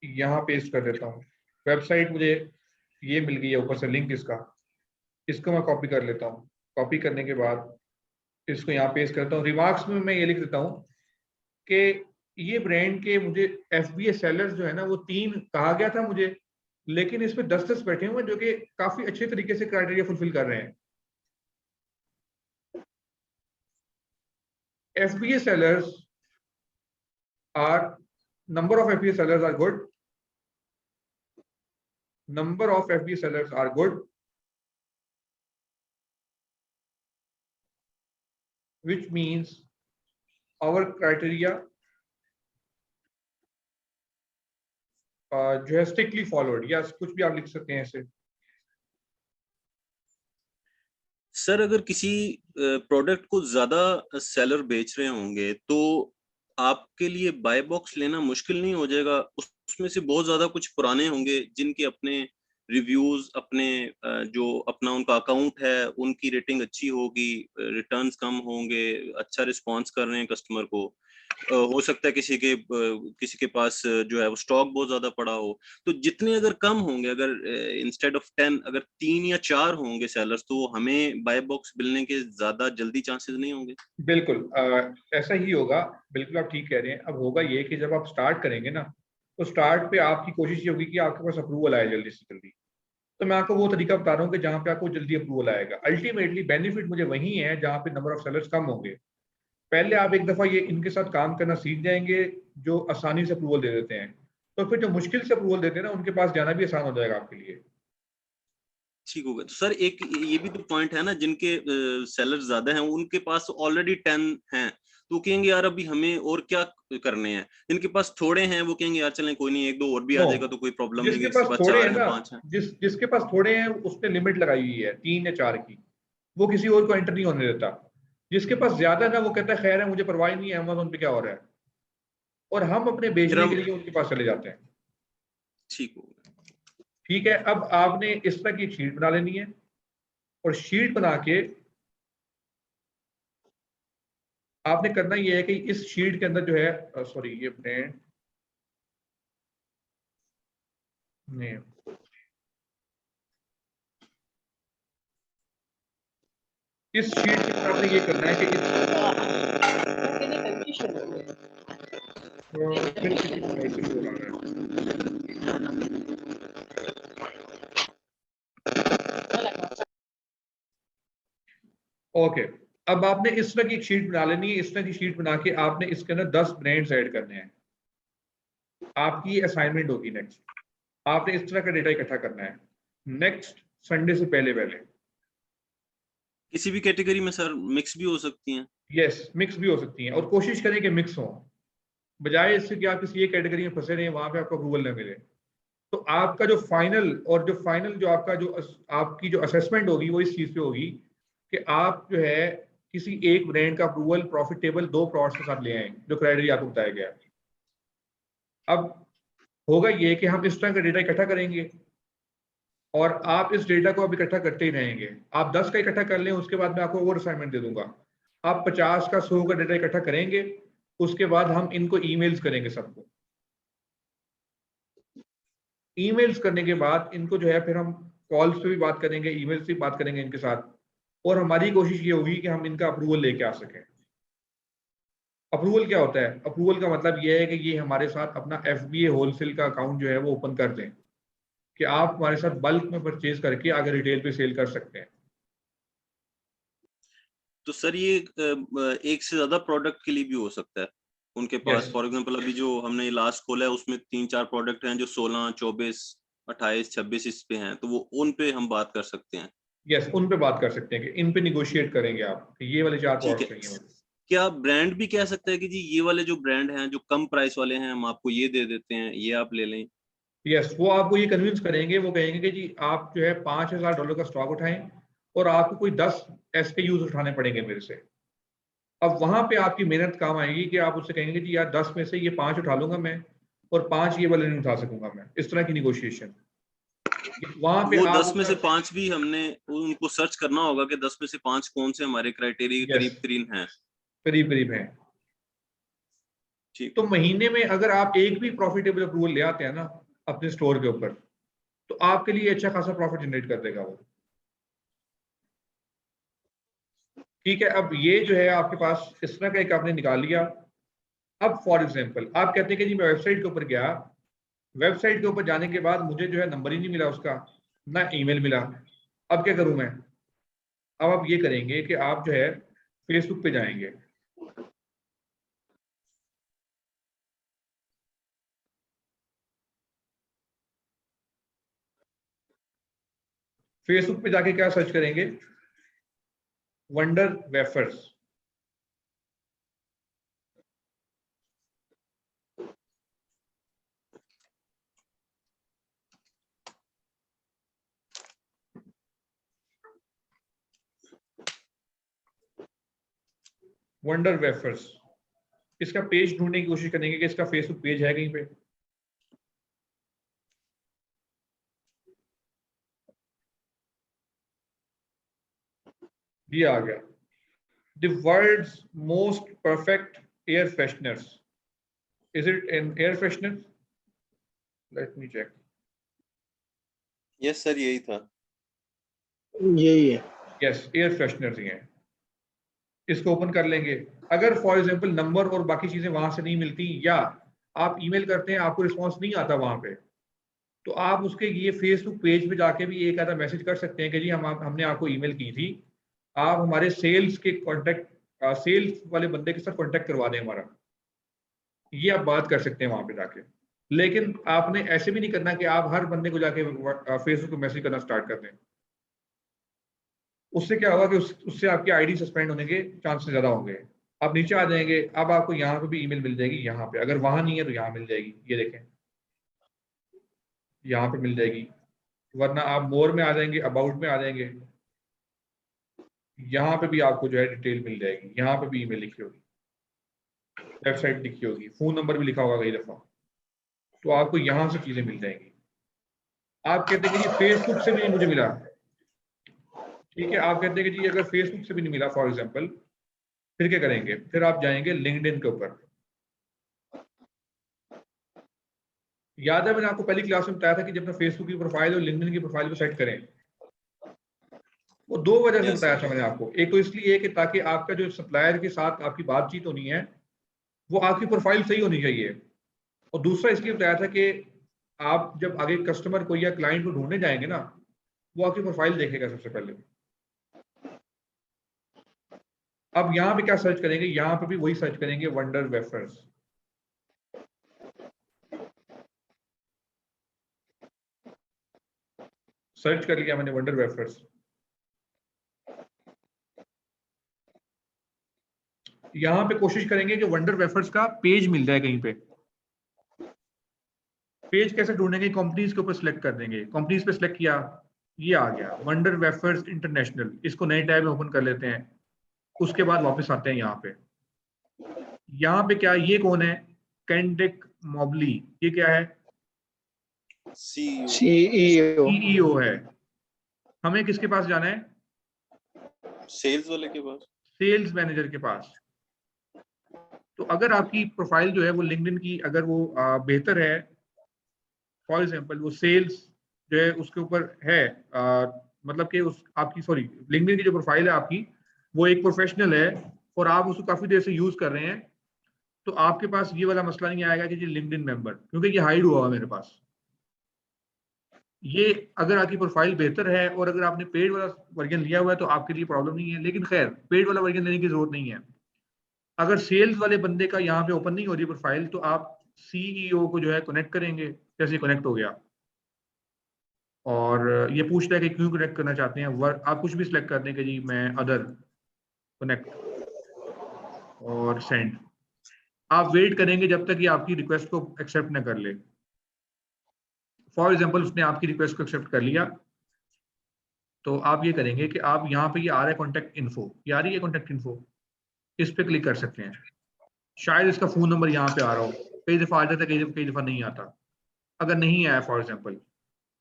यहाँ पेस्ट कर देता हूँ। वेबसाइट मुझे ये मिल गई है ऊपर से लिंक इसका, इसको मैं कॉपी कर लेता हूँ। कॉपी करने के बाद इसको यहाँ पेस्ट करता हूँ। रिमार्क्स में मैं ये लिख देता हूँ कि ये ब्रांड के मुझे FBA सेलर्स जो है ना वो 3 कहा गया था मुझे, लेकिन इस पे 10 बैठे हुए हैं जो कि काफी अच्छे तरीके से क्राइटेरिया फुलफिल कर रहे हैं। FBA sellers are, number of FBA sellers are good. Number of FBA sellers are good, which means our criteria जो है स्ट्रिक्टली फॉलोड, या कुछ भी आप लिख सकते हैं ऐसे। सर अगर किसी प्रोडक्ट को ज्यादा सेलर बेच रहे होंगे तो आपके लिए बाय बॉक्स लेना मुश्किल नहीं हो जाएगा? उसमें से बहुत ज्यादा कुछ पुराने होंगे जिनके अपने रिव्यूज, अपने जो अपना उनका अकाउंट है उनकी रेटिंग अच्छी होगी, रिटर्न्स कम होंगे, अच्छा रिस्पांस कर रहे हैं कस्टमर को। हो सकता है किसी के पास जो है वो स्टॉक बहुत ज्यादा पड़ा हो। तो जितने अगर कम होंगे, अगर इंस्टेड ऑफ 10 अगर 3 या 4 होंगे सेलर्स, तो हमें बाय बॉक्स मिलने के ज्यादा जल्दी चांसेस नहीं होंगे? बिल्कुल ऐसा ही होगा। बिल्कुल आप ठीक कह रहे हैं। अब होगा ये कि जब आप स्टार्ट करेंगे ना, तो स्टार्ट पे आपकी कोशिश ये होगी कि आपके पास अप्रूवल आए जल्दी से जल्दी। तो मैं आपको वो तरीका बता रहा हूँ कि जहाँ पे आपको जल्दी अप्रूवल आएगा। अल्टीमेटली बेनिफिट मुझे वही है जहाँ पे नंबर ऑफ सेलर्स कम होंगे। पहले आप एक दफा ये इनके साथ काम करना सीख जाएंगे जो आसानी से अप्रूवल दे देते हैं। तो फिर जो मुश्किल से अप्रूवल देते हैं ना, उनके पास जाना भी आसान हो जाएगा आपके लिए। ठीक होगा। तो सर एक ये भी तो पॉइंट है ना, जिनके सेलर ज्यादा हैं उनके पास ऑलरेडी 10 हैं, तो वो कहेंगे यार अभी हमें और क्या करने हैं। जिनके पास थोड़े हैं वो कहेंगे यार चलें कोई नहीं, 1-2 और भी आ नो, जाएगा तो कोई प्रॉब्लम नहीं, जिसके जिसके पास पास थोड़े 4 हैं हैं ना, 5 हैं। जिसके पास थोड़े हैं उसने लिमिट लगाई हुई है 3 या 4 की, वो किसी और को एंटर नहीं होने देता। जिसके पास ज्यादा ना, वो कहता है खैर है, मुझे परवाह नहीं है अमेज़न पे क्या हो रहा है, और हम अपने फिर बेचने के हम लिए उनके पास चले जाते हैं। ठीक होगा। ठीक है, अब आपने इस तरह की एक शीट बना लेनी है, और शीट बना के आपने करना ये है कि इस शीट के अंदर जो है, सॉरी ये ब्रांड नेम, इस शीट के अंदर आपने ये करना है कि फिर किसी को साइड से कॉल आ रहा है। ओके, अब आपने इस तरह की एक शीट बना लेनी है। इस तरह की शीट बना के आपने इसके अंदर 10 ब्रांड्स ऐड करने हैं। आपकी असाइनमेंट होगी नेक्स्ट, आपने इस तरह का डेटा इकट्ठा करना है नेक्स्ट संडे से पहले पहले। किसी भी कैटेगरी में सर मिक्स भी हो सकती हैं। यस, मिक्स भी हो सकती हैं, और कोशिश करें कि मिक्स हो, बजाय इससे कि आप किसी एक कैटेगरी में फंसे रहे, वहां पे आपको अप्रूवल न मिले। तो आपका जो फाइनल जो आपका जो आपकी जो असेसमेंट होगी वो इस चीज पे होगी कि आप जो है किसी एक ब्रांड का अप्रूवल प्रॉफिटेबल 2 प्लॉट्स के साथ ले आए, जो क्राइटेरिया आपको बताया गया। अब होगा ये कि हम इस तरह का डेटा इकट्ठा करेंगे, और आप इस डेटा को अब इकट्ठा करते ही रहेंगे। आप 10 का इकट्ठा कर लें, उसके बाद मैं आपको और असाइनमेंट दे दूंगा। आप 50 का 100 का डेटा इकट्ठा करेंगे, उसके बाद हम इनको ईमेल्स करेंगे सबको। ईमेल्स करने के बाद इनको जो है फिर हम कॉल्स पे भी बात करेंगे, ईमेल्स पे भी बात करेंगे इनके साथ, और हमारी कोशिश ये होगी कि हम इनका अप्रूवल लेके आ सकें। अप्रूवल क्या होता है? अप्रूवल का मतलब ये है कि ये हमारे साथ अपना FBA होलसेल का अकाउंट जो है वो ओपन कर दें, कि आप हमारे साथ बल्क में परचेज करके आगे रिटेल पे सेल कर सकते हैं। तो सर ये एक से ज्यादा प्रोडक्ट के लिए भी हो सकता है उनके पास। यस, फॉर एग्जांपल अभी जो हमने लास्ट खोला है उसमें 3-4 प्रोडक्ट हैं जो 16, 24, 28, 26 इस पे हैं, तो वो उन पे हम बात कर सकते हैं। यस, उन पे बात कर सकते हैं कि इन पे निगोशिएट करेंगे आप कि ये वाले 4 ठीक है। प्रोडक्ट चाहिए मुझे। क्या ब्रांड भी कह सकता है कि जी ये वाले जो ब्रांड हैं जो कम प्राइस वाले हैं हम आपको ये दे देते हैं, ये आप ले लें? यस, वो आपको ये कन्विंस करेंगे, वो कहेंगे कि जी आप जो है $5000 का स्टॉक उठाएं, और आपको कोई 10 SKUs उठाने पड़ेंगे मेरे से। अब वहां पे आपकी मेहनत काम आएगी कि आप उससे कहेंगे कि यार 10 में से ये 5 उठा लूंगा मैं, और 5 ये वाले नहीं उठा सकूंगा मैं। इस तरह की निगोशिएशन वहां पे वो आप 10 में से 5 भी हमने उनको सर्च करना होगा कि 10 में से 5 कौन से हमारे क्राइटेरिया के यस, करीब तरीन हैं। करीब करीब है। ठीक। तो महीने में अगर आप एक भी प्रॉफिटेबल अप्रूवल ले आते हैं ना अपने स्टोर के ऊपर, तो आपके लिए अच्छा खासा प्रॉफिट जनरेट कर देगा वो। ठीक है, अब ये जो है आपके पास इस तरह का एक आपने निकाल लिया। अब फॉर एग्जांपल आप कहते हैं कि जी मैं वेबसाइट के ऊपर गया, वेबसाइट के ऊपर जाने के बाद मुझे जो है नंबर ही नहीं मिला उसका, ना ईमेल मिला। अब क्या करूं मैं? अब आप ये करेंगे कि आप जो है फेसबुक पे जाएंगे। फेसबुक पे जाके क्या सर्च करेंगे? Wonder wafers. वंडर वेफर्स, इसका पेज ढूंढने की कोशिश करेंगे कि इसका फेसबुक पेज है कहीं पे। ये आ गया, the world's most perfect air fresheners. Is it an air freshener? Let me check. Yes sir, यही था। यही है। यस, एयर फ्रेशनर्स ही हैं। इसको ओपन कर लेंगे। अगर फॉर एग्जांपल नंबर और बाकी चीजें वहां से नहीं मिलती, या आप ईमेल करते हैं आपको रिस्पांस नहीं आता वहां पे, तो आप उसके ये फेसबुक पेज पे जाके भी एक आधा मैसेज कर सकते हैं कि जी हमने आपको ईमेल की थी, आप हमारे सेल्स के कांटेक्ट, सेल्स वाले बंदे के साथ कांटेक्ट करवा दें हमारा। ये आप बात कर सकते हैं वहां पे जाके। लेकिन आपने ऐसे भी नहीं करना कि आप हर बंदे को जाके फेसबुक पे मैसेज करना स्टार्ट कर दें। उससे क्या होगा कि उससे आपकी आईडी सस्पेंड होने के चांसेस ज्यादा होंगे। आप नीचे आ जाएंगे, अब आपको यहाँ पे भी ईमेल मिल जाएगी, यहाँ पे अगर वहां नहीं है तो यहाँ मिल जाएगी, ये देखें यहाँ पे मिल जाएगी। वरना आप मोर में आ जाएंगे, अबाउट में आ जाएंगे, यहाँ पे भी आपको जो है डिटेल मिल जाएगी, यहाँ पे भी ईमेल लिखी होगी, वेबसाइट लिखी होगी, फोन नंबर भी लिखा होगा कई दफा, तो आपको यहाँ से चीजें मिल जाएंगी। आप कहते हैं कि जी फेसबुक से भी नहीं मुझे मिला, ठीक है, आप कहते हैं कि जी अगर फेसबुक से भी नहीं मिला फॉर एग्जांपल, फिर क्या करेंगे? फिर आप जाएंगे लिंक्डइन के ऊपर। याद है मैंने आपको पहली क्लास में बताया था कि जब अपना फेसबुक की प्रोफाइल और लिंक्डइन की प्रोफाइल को सेट करें, वो दो वजह से बताया था मैंने आपको। एक तो इसलिए कि ताकि आपका जो सप्लायर के साथ आपकी बातचीत होनी है वो आपकी प्रोफाइल सही होनी चाहिए, और दूसरा इसलिए बताया था कि आप जब आगे कस्टमर को या क्लाइंट को ढूंढने जाएंगे ना, वो आपकी प्रोफाइल देखेगा सबसे पहले। अब यहाँ पे क्या सर्च करेंगे? यहाँ पे भी वही सर्च करेंगे, वंडर वेफर्स। सर्च कर लिया मैंने वंडर वेफर्स। यहाँ पे कोशिश करेंगे कि वंडर वेफर्स का पेज मिल जाए कहीं पे। पेज कैसे ढूंढेंगे? कंपनीज के ऊपर सिलेक्ट कर देंगे, कंपनीज पे सिलेक्ट किया, ये आ गया वंडर वेफर्स इंटरनेशनल। इसको नए टैब में ओपन कर लेते हैं, उसके बाद वापस आते हैं यहाँ पे। यहाँ पे क्या, ये कौन है? केंड्रिक मॉबली। ये क्या है? सीईओ है। हमें किसके पास जाना है? सेल्स वाले के पास, सेल्स मैनेजर के पास। तो अगर आपकी प्रोफाइल जो है वो लिंक्डइन की अगर वो बेहतर है, फॉर एग्जांपल वो सेल्स जो है उसके ऊपर है, मतलब कि उस आपकी लिंक्डइन की जो प्रोफाइल है आपकी वो एक प्रोफेशनल है और आप उसको काफी देर से यूज कर रहे हैं, तो आपके पास ये वाला मसला नहीं आएगा कि जी लिंक्डइन मेंबर, क्योंकि ये हाइड हुआ मेरे पास। ये अगर आपकी प्रोफाइल बेहतर है और अगर आपने पेड वाला वर्जन लिया हुआ है तो आपके लिए प्रॉब्लम नहीं है, लेकिन खैर पेड वाला वर्जन लेने की जरूरत नहीं है। अगर सेल्स वाले बंदे का यहाँ पे ओपन नहीं हो रही प्रोफाइल, तो आप सीईओ को जो है कनेक्ट करेंगे। जैसे कनेक्ट हो गया और ये पूछता है कि क्यों कनेक्ट करना चाहते हैं, आप कुछ भी सिलेक्ट कर दें कि जी मैं अदर कनेक्ट और सेंड। आप वेट करेंगे जब तक ये आपकी रिक्वेस्ट को एक्सेप्ट ना कर ले। फॉर एग्जांपल उसने आपकी रिक्वेस्ट को एक्सेप्ट कर लिया, तो आप ये करेंगे कि आप यहाँ पे ये आ रहा है कॉन्टेक्ट इन्फो, ये आ रही है कॉन्टेक्ट इन्फो, इस पे क्लिक कर सकते हैं। शायद इसका फोन नंबर यहाँ पे आ रहा हो, कई दफा आ जाता है, कई दफा नहीं आता। अगर नहीं आया फॉर एग्जांपल,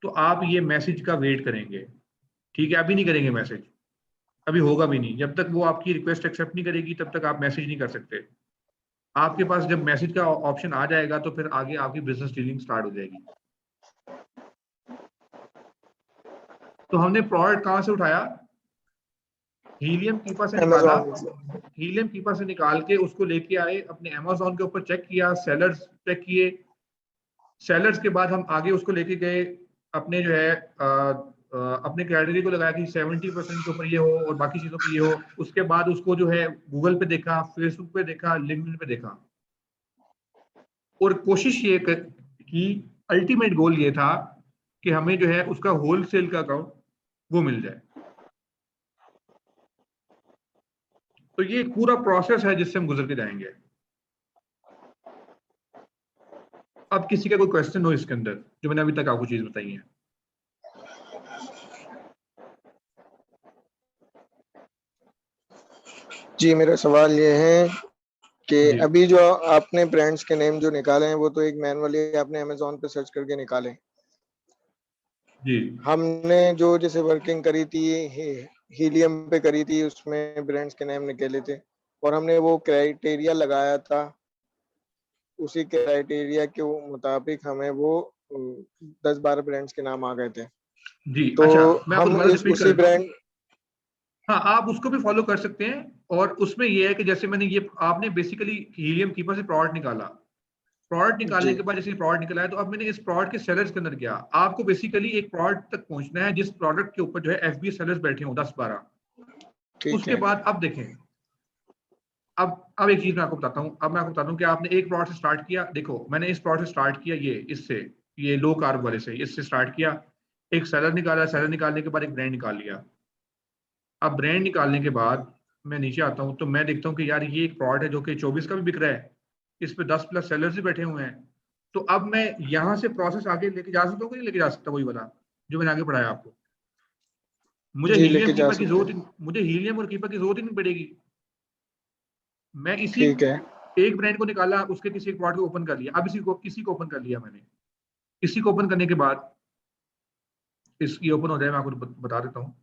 तो आप ये मैसेज का वेट करेंगे, ठीक है? अभी नहीं करेंगे मैसेज, अभी होगा भी नहीं। जब तक वो आपकी रिक्वेस्ट एक्सेप्ट नहीं करेगी तब तक आप मैसेज नहीं कर सकते। आपके पास जब मैसेज का ऑप्शन आ जाएगा तो फिर आगे आपकी बिजनेस डीलिंग स्टार्ट हो जाएगी। तो हमने प्रोडक्ट कहाँ से उठाया? हीलियम कीपा से निकाला। हीलियम कीपा से निकाल के उसको लेके आए अपने अमेज़न के ऊपर, चेक किया, सेलर्स चेक किए। सेलर्स के बाद हम आगे उसको लेके गए अपने जो है अपने क्राइटेरिया को लगाया कि 70% के ऊपर ये हो और बाकी चीजों पे ये हो। उसके बाद उसको जो है गूगल पे देखा, फेसबुक पे देखा, लिंक्डइन पे देखा, और कोशिश ये की, अल्टीमेट गोल ये था कि हमें जो है उसका होलसेल का अकाउंट वो मिल जाए। तो ये एक पूरा प्रोसेस है जिससे हम गुजर के जाएंगे। अब किसी का कोई क्वेश्चन हो इसके अंदर जो मैंने अभी तक आपको चीज बताई है? जी, मेरा सवाल ये है कि अभी जो आपने ब्रांड्स के नेम जो निकाले हैं वो तो एक मैनुअली आपने अमेज़न पे सर्च करके निकाले जी। हमने जो जैसे वर्किंग करी थी हीलियम पे करी थी, उसमें ब्रांड्स के नेम निकले थे और हमने वो क्राइटेरिया लगाया था, उसी क्राइटेरिया के मुताबिक हमें वो 10-12 ब्रांड्स के नाम आ गए थे। जी। तो अच्छा, मैं हम उसी ब्रांड, हाँ आप उसको भी फॉलो कर सकते हैं। और उसमें ये है कि जैसे मैंने ये, आपने बेसिकली हीलियम कीपर से प्रोडक्ट निकाला, प्रोडक्ट निकालने के बाद जैसे प्रोडक्ट निकला है, तो अब मैंने इस प्रोडक्ट के सेलर्स के अंदर गया। आपको बेसिकली एक प्रोडक्ट तक पहुंचना है जिस प्रोडक्ट के ऊपर जो है एफबी सेलर्स बैठे हों 10-12। उसके बाद अब देखें, अब एक चीज मैं आपको बताता हूँ। अब मैं आपको बताता हूँ कि आपने एक प्लॉट से स्टार्ट किया। देखो मैंने इस प्लॉट से स्टार्ट किया, ये लो कार्ब वाले से, इससे स्टार्ट किया, एक सेलर निकाला, सेलर निकालने के बाद एक ब्रांड निकाल लिया। अब ब्रांड निकालने के बाद मैं नीचे आता हूँ तो मैं देखता हूँ कि यार ये एक प्लॉट है जो कि 24 का भी बिक रहा है, इस पे 10 प्लस सेलर्स भी बैठे हुए हैं। तो अब मैं यहाँ से प्रोसेस आगे लेके जा सकता हूँ कि नहीं लेके जा सकता, वही वाला जो मैंने आगे पढ़ाया आपको। मुझे जी, हीलियम लेके जा कीपर की सकते जरूरत हैं। मुझे हीलियम और कीपर की जरूरत ही नहीं पड़ेगी। मैं इसी ठीक है। एक ब्रांड को निकाला, उसके किसी एक प्लॉट को ओपन कर लिया। अब इसी को ओपन कर लिया मैंने। इसी को ओपन करने के बाद इसकी ओपन हो जाए, मैं आपको बता देता हूँ।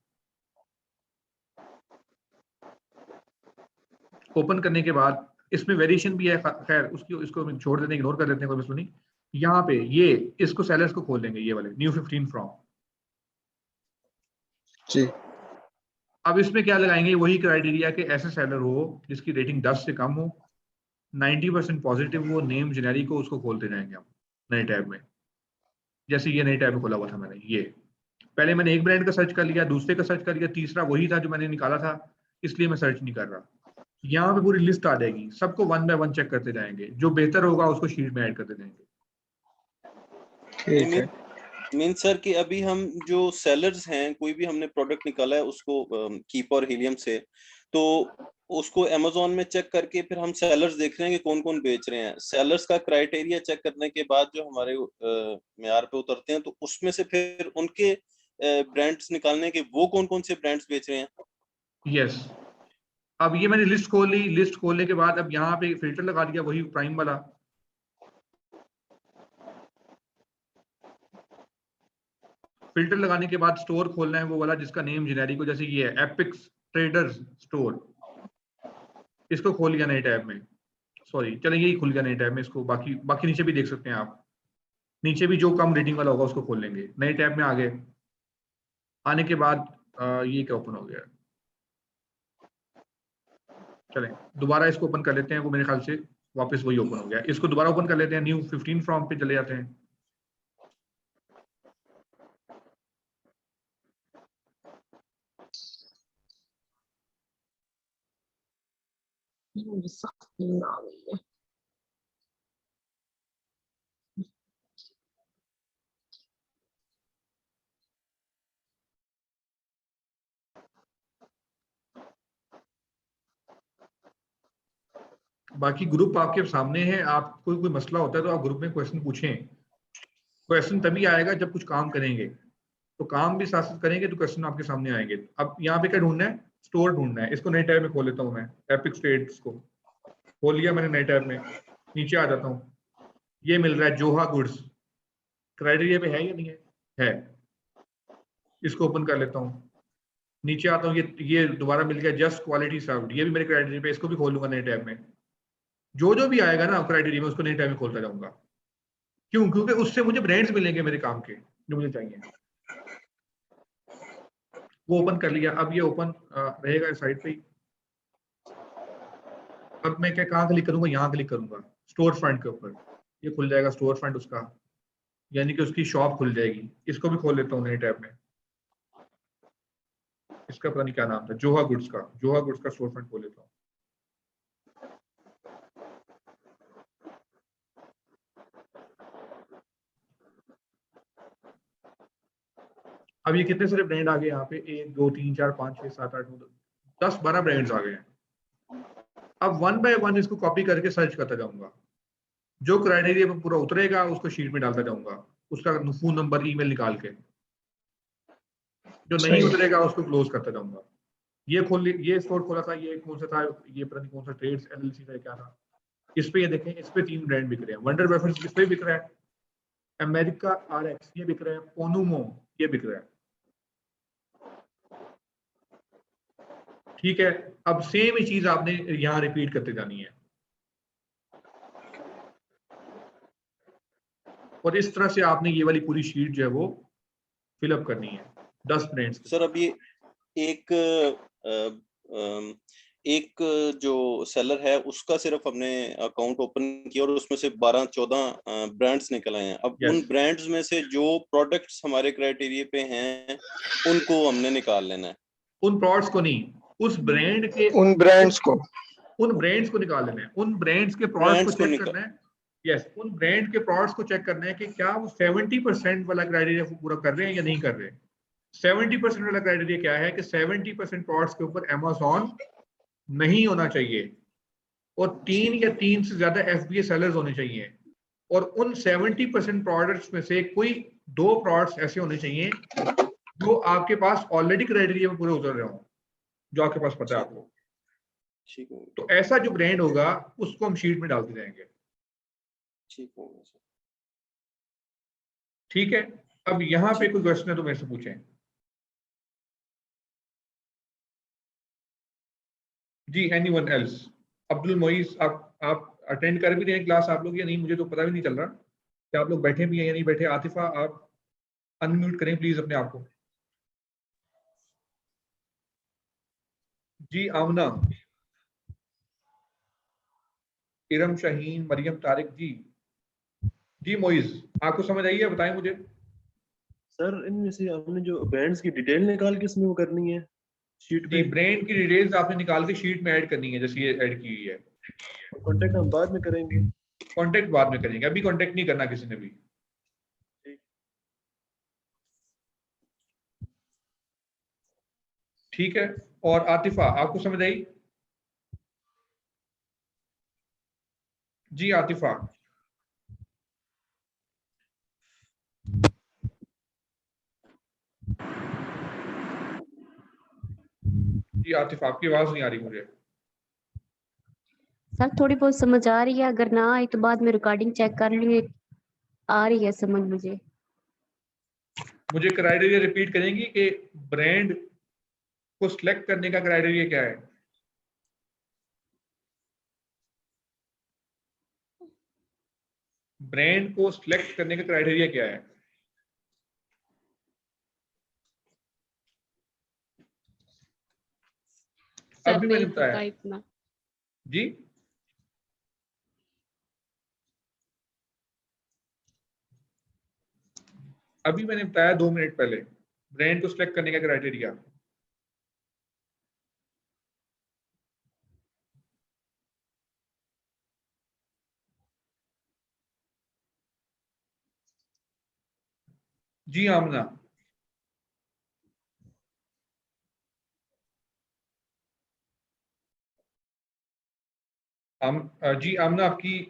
ओपन करने के बाद इसमें वेरिएशन भी है, खैर उसकी इसको छोड़ देते हैं, इग्नोर कर देते हैं, कोई मसला नहीं। यहाँ पे ये इसको सेलर्स को खोल देंगे, ये वाले न्यू 15 फ्रॉम। जी। अब इसमें क्या लगाएंगे, वही क्राइटेरिया कि ऐसे सेलर हो जिसकी रेटिंग 10 से कम हो, 90% पॉजिटिव हो, नेम जेनेरिक हो, उसको खोलते जाएंगे हम नए टैब में। जैसे ये नए टैब में खोला हुआ था मैंने, ये पहले मैंने एक ब्रांड का सर्च कर लिया, दूसरे का सर्च कर लिया, तीसरा वही था जो मैंने निकाला था, इसलिए मैं सर्च नहीं कर रहा। यहाँ पे पूरी लिस्ट आ जाएगी, सबको 1 बाय 1 चेक करते जाएंगे, जो बेहतर होगा उसको शीट में ऐड करते जाएंगे। ठीक है। मीन सर कि अभी हम जो सेलर्स हैं, कोई भी हमने प्रोडक्ट निकाला है उसको कीप और हीलियम से, तो उसको अमेजोन में चेक करके फिर हम सेलर्स देख रहे हैं कि कौन कौन बेच रहे हैं। सेलर्स का क्राइटेरिया चेक करने के बाद जो हमारे मेयार पे उतरते हैं, तो उसमें से फिर उनके ब्रांड्स निकालने के वो कौन कौन से ब्रांड्स बेच रहे हैं। यस, अब ये मैंने लिस्ट खोल ली। लिस्ट खोलने के बाद अब यहाँ पे फिल्टर लगा दिया, वही प्राइम वाला। फिल्टर लगाने के बाद स्टोर खोलना है वो वाला जिसका नेम जेनेरिक हो, जैसे ये है एपिक्स ट्रेडर्स स्टोर। इसको खोल लिया नए टैब में, सॉरी चलें यही खुल गया नए टैब में। इसको बाकी बाकी नीचे भी देख सकते हैं आप, नीचे भी जो कम रेटिंग वाला होगा उसको खोल लेंगे। नए टैब में आ गए, आने के बाद ये क्या ओपन हो गया, चलें दोबारा इसको ओपन कर लेते हैं। वो मेरे ख्याल से वापस वही ओपन हो गया। इसको दोबारा ओपन कर लेते हैं, न्यू 15 फ्रॉम पे चले जाते हैं। बाकी ग्रुप आपके सामने है, आपको कोई मसला होता है तो आप ग्रुप में क्वेश्चन पूछें। क्वेश्चन तभी आएगा जब कुछ काम करेंगे, तो काम भी साथ साथ करेंगे तो क्वेश्चन आपके सामने आएंगे। अब यहाँ पे क्या ढूंढना है, स्टोर ढूंढना है। इसको नए टैब में खोल लेता हूँ मैं, एपिक ट्रेड्स को खोल लिया मैंने नए टैब में। नीचे आ जाता हूँ, ये मिल रहा है जोहा गुड्स, क्राइटेरिया पे है या नहीं है, इसको ओपन कर लेता हूँ। नीचे आता हूँ, ये दोबारा मिल गया जस्ट क्वालिटी सर्व्ड, ये भी मेरे क्राइटेरिया पे, इसको भी खोल लूंगा नए टैब में। जो जो भी आएगा ना क्राइटेरिया में उसको नए टैब में खोलता जाऊंगा। क्यों? क्योंकि उससे मुझे ब्रांड्स मिलेंगे मेरे काम के जो मुझे चाहिए। वो ओपन कर लिया, अब ये ओपन रहेगा साइड पे ही। अब मैं क्या कहाँ क्लिक करूंगा, यहाँ क्लिक करूंगा स्टोर फ्रंट के ऊपर, ये खुल जाएगा स्टोर फ्रंट उसका, यानी कि उसकी शॉप खुल जाएगी। इसको भी खोल लेता हूँ नए टैब में। इसका पता नहीं क्या नाम था, जोहा गुड्स का स्टोर फ्रंट खोल लेता हूँ। अब ये कितने सारे ब्रांड आ गए यहाँ पे, 1 2 3 4 5 6 7 8 9 10 12 ब्रांड्स आ गए हैं। अब 1 बाय 1 इसको कॉपी करके सर्च करता जाऊंगा, जो क्राइटेरिया पे पूरा उतरेगा उसको शीट में डालता जाऊंगा, उसका फोन नंबर ईमेल निकाल के। जो नहीं सही। उतरेगा उसको क्लोज करता जाऊंगा। ये स्टोर खोला था, ये कौन सा था, ये पता नहीं कौन सा ट्रेड्स एलएलसी था क्या था। इस पे ये देखें, इस पे 3 ब्रांड बिक रहे हैं। वंडर वेफर्स इस पे बिक रहा है, अमेरिका आरएक्स ये बिक रहा है, पोनुमो ये बिक रहा है। ठीक है, अब सेम ही चीज आपने यहाँ रिपीट करते जानी है, और इस तरह से आपने ये वाली पूरी शीट जो है वो फिलअप करनी है 10 ब्रांड्स। सर अब ये एक जो सेलर है उसका सिर्फ हमने अकाउंट ओपन किया और उसमें से 12-14 ब्रांड्स निकल आए हैं। अब उन ब्रांड्स में से जो प्रोडक्ट्स हमारे क्राइटेरिया पे हैं उनको हमने निकाल लेना है। उन प्रोडक्ट्स को नहीं, उस ब्रांड के, उन ब्रांड्स को, उन ब्रांड्स को निकाल लेना है, उन ब्रांड्स के प्रोडक्ट्स को ब्रांड्स को चेक निकाल, करना है। यस, उन ब्रांड के प्रोडक्ट्स को चेक करना है कि क्या वो 70% वाला क्राइटेरिया पूरा कर रहे हैं या नहीं कर रहे। 70% वाला क्राइटेरिया क्या है कि 70% प्रोडक्ट्स के ऊपर अमेज़न नहीं होना चाहिए और 3 या 3 से ज्यादा FBA सेलर्स होने चाहिए, और उन 70% प्रोडक्ट्स में से कोई 2 प्रोडक्ट्स ऐसे होने चाहिए जो आपके पास ऑलरेडी क्राइटेरिया में पूरे उतर रहे हो, जो आपके पास पता है आपको। ठीक है, तो ऐसा जो ब्रांड होगा उसको हम शीट में डालते जाएंगे। ठीक होगा सर। ठीक है, अब यहाँ पे ठीक। कोई क्वेश्चन है तो मेरे से पूछें। जी, एनीवन एल्स? अब्दुल मोइस, आप अटेंड कर भी रहे हैं क्लास आप लोग या नहीं, मुझे तो पता भी नहीं चल रहा कि आप लोग बैठे भी हैं या नहीं बैठे। आतिफा, आप अनम्यूट करें प्लीज अपने आप को। जी आमना, इरम शाहीन, मरियम तारिक जी मोइज, आपको समझ आई है? बताएं मुझे। सर इनमें से हमने जो बैंड्स की डिटेल निकाल के इसमें वो करनी है शीट जी, पे, ब्रांड की डिटेल्स आपने निकाल के शीट में ऐड करनी है, जैसे ये ऐड की हुई है। कॉन्टेक्ट हम बाद में करेंगे। कांटेक्ट बाद में करेंगे, अभी कांटेक्ट नहीं करना किसी ने भी। ठीक है, और आतिफा आपको समझ आई? जी आतिफा, जी आतिफा, आपकी आवाज नहीं आ रही मुझे। सर थोड़ी बहुत समझ आ रही है, अगर ना आई तो बाद में रिकॉर्डिंग चेक कर लिए, आ रही है समझ मुझे। मुझे क्राइटेरिया रिपीट करेंगी कि ब्रांड को सिलेक्ट करने का क्राइटेरिया क्या है? ब्रांड को सिलेक्ट करने का क्राइटेरिया क्या है? सर अभी मैंने नहीं बताया पता इतना। जी, अभी मैंने बताया 2 मिनट पहले ब्रांड को सिलेक्ट करने का क्राइटेरिया। जी आमना, जी आमना,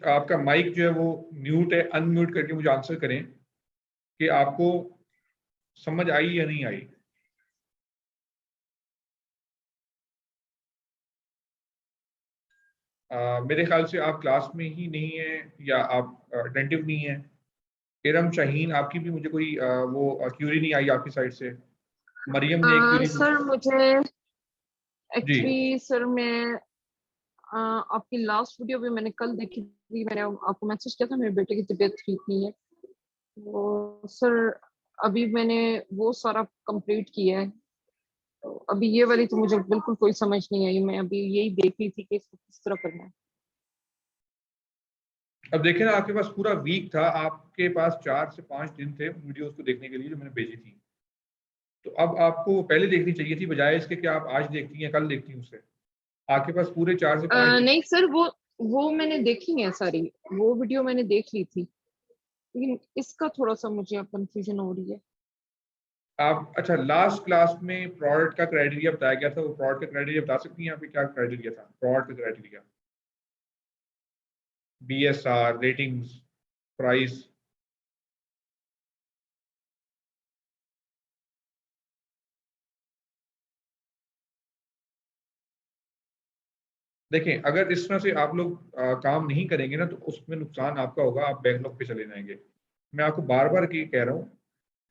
आपका माइक जो है वो म्यूट है, अनम्यूट करके मुझे आंसर करें कि आपको समझ आई या नहीं आई। मेरे ख्याल से आप क्लास में ही नहीं है या आप अटेंटिव नहीं है। इरम शाहीन, आपकी भी मुझे कोई वो क्यूरी नहीं आई आपकी साइड से। मरियम ने एक क्यूरी सर मुझे जी एक्चुअली सर मैं आपकी लास्ट वीडियो भी मैंने कल देखी थी, मैंने आपको मैसेज किया था मेरे बेटे की तबीयत ठीक नहीं है, तो सर अभी मैंने वो सारा कंप्लीट किया है, तो अभी ये वाली तो मुझे बिल्कुल कोई समझ नहीं आई, मैं अभी यही देख रही थी कि इसको किस तरह करना है। अब देखें ना, आपके पास पूरा वीक था, आपके पास 4 से 5 दिन थे वीडियोस को देखने के लिए जो मैंने भेजी थी। तो अब आपको पहले देखनी चाहिए थी, बजाय इसके कि आप आज देखती हैं कल देखती हैं उससे। आपके पास पूरे 4 से 5 दिन। नहीं सर वो मैंने देखी है सारी, वो वीडियो मैंने देख ली थी, लेकिन इसका थोड़ा सा मुझे अब कंफ्यूजन हो रही है। आप अच्छा, लास्ट क्लास में प्रोडक्ट का क्राइटेरिया बताया गया था, वो प्रोडक्ट का क्राइटेरिया बता सकती हैं यहाँ पे क्या क्राइटेरिया था? प्रोडक्ट का क्राइटेरिया, BSR, रेटिंग्स, प्राइस। देखें, अगर इस तरह से आप लोग काम नहीं करेंगे ना तो उसमें नुकसान आपका होगा, आप बैकलॉग पे चले जाएंगे। मैं आपको बार बार कह रहा हूँ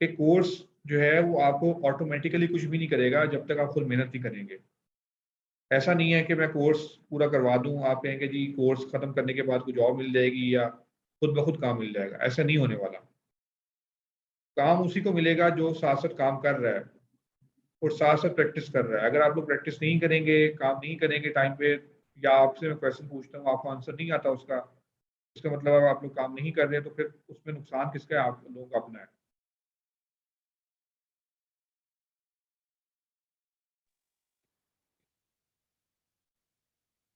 कि कोर्स जो है वो आपको ऑटोमेटिकली कुछ भी नहीं करेगा जब तक आप खुद मेहनत नहीं करेंगे। ऐसा नहीं है कि मैं कोर्स पूरा करवा दूं, आप कहेंगे जी कोर्स खत्म करने के बाद कोई जॉब मिल जाएगी या खुद ब खुद काम मिल जाएगा, ऐसा नहीं होने वाला। काम उसी को मिलेगा जो साथ साथ काम कर रहा है और साथ साथ प्रैक्टिस कर रहा है। अगर आप लोग प्रैक्टिस नहीं करेंगे, काम नहीं करेंगे टाइम पे, या आपसे मैं क्वेश्चन पूछता हूँ आपको आंसर नहीं आता उसका, इसका मतलब अगर आप लोग काम नहीं कर रहे तो फिर उसमें नुकसान किसका है? आप लोगों का अपना है।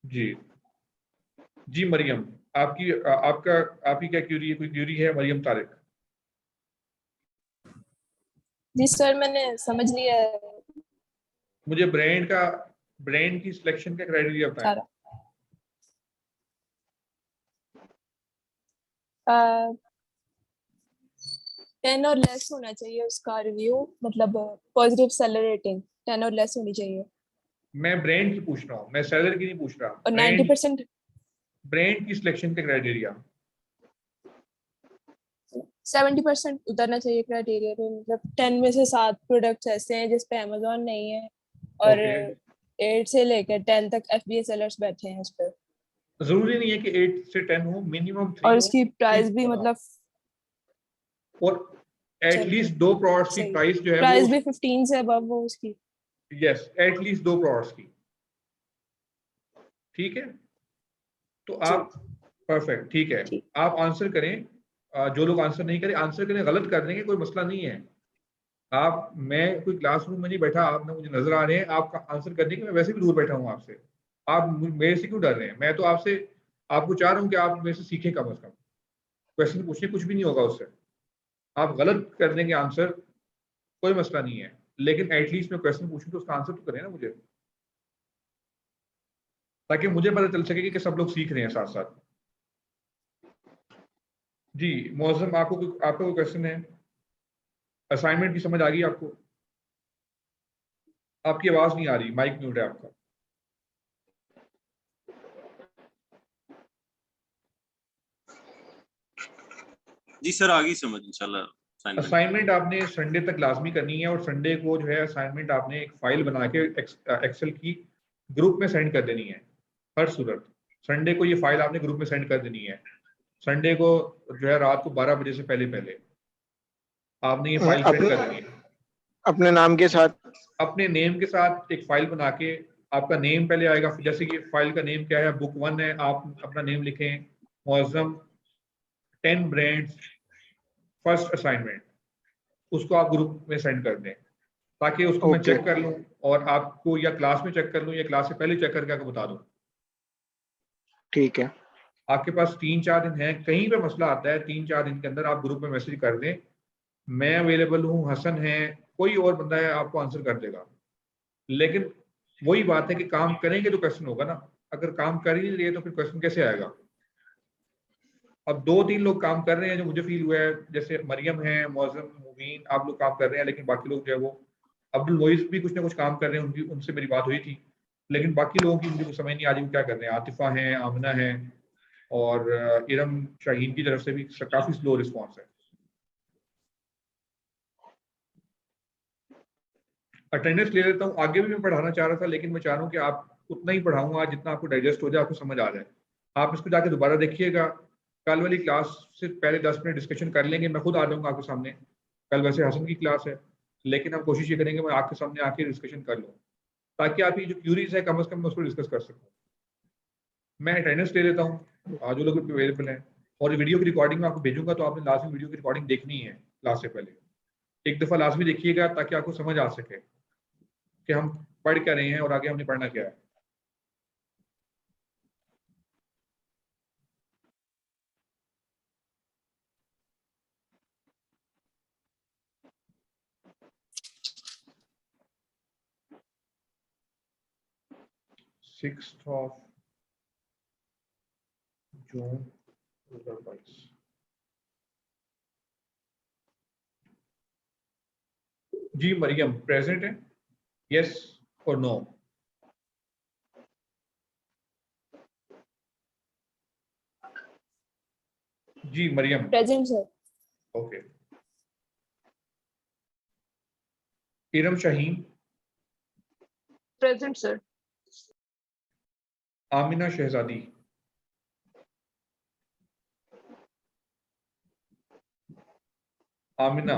जी जी मरियम, आपकी क्या क्यूरी है? कोई क्यूरी है मरियम तारिक? जी सर मैंने समझ लिया है मुझे ब्रांड की सिलेक्शन का क्राइटेरिया बताएं। सारा। 10 और लेस होना चाहिए उसका रिव्यू, मतलब पॉजिटिव सेलर रेटिंग 10 और लेस होनी चाहिए, मैं ब्रांड की पूछ रहा हूँ, मैं सेलर की नहीं पूछ रहा। और 90% ब्रांड की सिलेक्शन का क्राइटेरिया 70% उतरना चाहिए क्राइटेरिया पे। मतलब 10 में से 7 प्रोडक्ट्स ऐसे हैं जिस पे अमेजोन नहीं है, और ओके। 8 से लेकर 10 तक FBA सेलर्स बैठे हैं उस पर, जरूरी नहीं है कि 8 से 10 हो, मिनिमम 3 और हो। उसकी प्राइस भी मतलब और एटलीस्ट 2 प्रोडक्ट्स की सही, प्राइस जो है वो, प्राइस भी 15 से अबव वो उसकी। यस, एटलीस्ट 2 प्रोडक्ट्स की। ठीक है, तो आप परफेक्ट, ठीक है। ठीक। आप आंसर करें। जो लोग आंसर नहीं करें, आंसर करें, गलत कर देंगे, कोई मसला नहीं है। मैं कोई क्लासरूम में नहीं बैठा, आप ना मुझे नजर आ रहे हैं, आपका आंसर करने के मैं वैसे भी दूर बैठा हूँ आपसे। आप मेरे से क्यों डर रहे हैं? मैं तो आपको चाह रहा हूँ कि आप मेरे से सीखें कम से कम। क्वेश्चन पूछने कुछ भी नहीं होगा उससे। आप गलत कर देंगे आंसर, कोई मसला नहीं है, लेकिन एटलीस्ट मैं क्वेश्चन पूछूं तो उसका आंसर तो करें ना मुझे, ताकि मुझे पता चल सके कि सब लोग सीख रहे हैं साथ साथ। जी मौसम, आपका कोई क्वेश्चन है? असाइनमेंट की समझ आ गई आपको? आपकी आवाज नहीं आ रही, माइक म्यूट है आपका। जी सर, आ गई समझ इंशाल्लाह। असाइनमेंट आपने संडे तक लाजमी करनी है, और संडे को जो है असाइनमेंट आपने एक फाइल बना के एक्सेल की ग्रुप में सेंड कर देनी है। हर सूरत संडे को ये फाइल आपने ग्रुप में सेंड कर देनी है। संडे को जो है रात को 12 बजे से पहले पहले आपने ये फाइल सेंड कर देनी है। अपने नाम के साथ, अपने नेम के साथ एक फाइल बना के, आपका नेम पहले आएगा, जैसे कि फाइल का नेम क्या है, बुक 1 है, आप अपना नेम लिखें, मौजम 10 ब्रांड्स फर्स्ट असाइनमेंट, उसको आप ग्रुप में सेंड कर दें, ताकि उसको मैं ओके चेक कर लूं, और आपको या क्लास में चेक कर लूं या क्लास से पहले चेक करके आपको बता दूं। ठीक है। आपके पास 3-4 दिन है, कहीं पे मसला आता है 3-4 दिन के अंदर आप ग्रुप में मैसेज कर दें, मैं अवेलेबल हूँ, हसन है, कोई और बंदा है, आपको आंसर कर देगा। लेकिन वही बात है कि काम करेंगे तो क्वेश्चन होगा ना, अगर काम कर ही नहीं रहे तो फिर क्वेश्चन कैसे आएगा? अब 2-3 लोग काम कर रहे हैं जो मुझे फील हुआ है, जैसे मरियम है, मौजम, मुबीन, आप लोग काम कर रहे हैं, लेकिन बाकी लोग जो है वो, अब्दुल मोइस भी कुछ ना कुछ काम कर रहे हैं, उनसे मेरी बात हुई थी, लेकिन बाकी लोगों की मुझे कुछ समझ नहीं आ रही वो क्या कर रहे हैं। आतिफा है, आमना है, और इरम शाहीन की तरफ से भी काफी स्लो रिस्पॉन्स है। अटेंडेंस ले लेता हूँ, आगे भी मैं पढ़ाना चाह रहा था, लेकिन मैं चाह रहा हूँ कि आप उतना ही पढ़ाऊंगा जितना आपको डाइजेस्ट हो जाए, आपको समझ आ जाए। आप इसको जाके दोबारा देखिएगा, कल वाली क्लास से पहले 10 मिनट डिस्कशन कर लेंगे, मैं खुद आ जाऊंगा आपके सामने। कल वैसे हसन की क्लास है, लेकिन हम कोशिश ये करेंगे मैं आपके सामने आके डिस्कशन कर लूँ, ताकि आपकी जो क्यूरीज है कम से कम मैं उसको डिस्कस कर सकूँ। मैं अटेंडेंस ले लेता हूँ, जो लोग अवेलेबल हैं, और वीडियो की रिकॉर्डिंग में आपको भेजूंगा, तो आपने लाजमी वीडियो की रिकॉर्डिंग देखनी है क्लास से पहले। एक दफा लाजमी देखिएगा, ताकि आपको समझ आ सके कि हम पढ़ क्या रहे हैं और आगे हमने पढ़ना क्या है। जून 2022। जी मरियम प्रेजेंट है, यस और नो? जी Mariyam present sir. Okay. Iram Shaheen, present sir. Amina Shahzadi, Amina,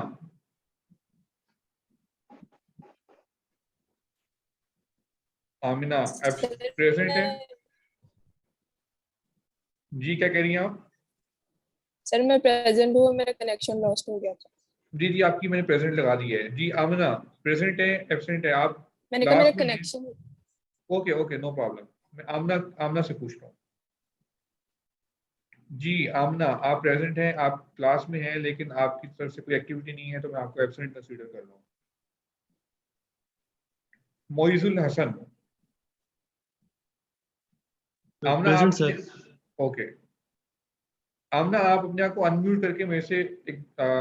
Amina present है? जी क्या कह रही हैं आप? सर मैं प्रेजेंट हूँ, मेरा कनेक्शन लॉस्ट हो गया था। जी जी, आपकी मैंने प्रेजेंट लगा दी है। जी आमिना प्रेजेंट है, एब्सेंट है? आप मैंने कहा मेरा क्लास में हैं? Connection. Okay okay, no problem. मैं आमना आमना से पूछ रहा हूँ। जी आमना, आप प्रेजेंट हैं, आप क्लास में हैं, लेकिन आपकी तरफ से कोई एक्टिविटी नहीं है तो मैं आपको एब्सेंट कंसीडर कर रहा हूँ। मोइजुल हसन, आमना प्रेजेंट आप, सर। ओके, आमना आप अपने आप को अनम्यूट करके मेरे से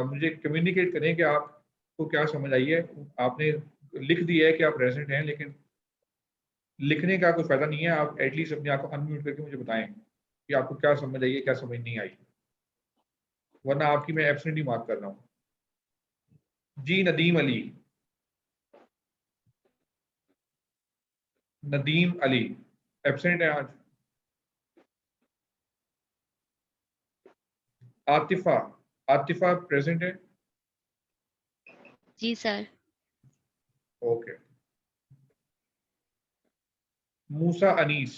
मुझे कम्युनिकेट करें कि आपको क्या समझ आई है। आपने लिख दिया है कि आप प्रेजेंट हैं, लेकिन लिखने का कोई फायदा नहीं है, आप एटलीस्ट अपने आप को अनम्यूट करके मुझे बताएं कि आपको क्या समझ आई है, क्या समझ नहीं आई, वरना आपकी मैं एब्सेंट ही मार्क कर रहा हूँ। जी नदीम अली, नदीम अली एब्सेंट है आज। आतिफा, आतिफा प्रेजेंट है, जी सर। ओके। मूसा अनीस,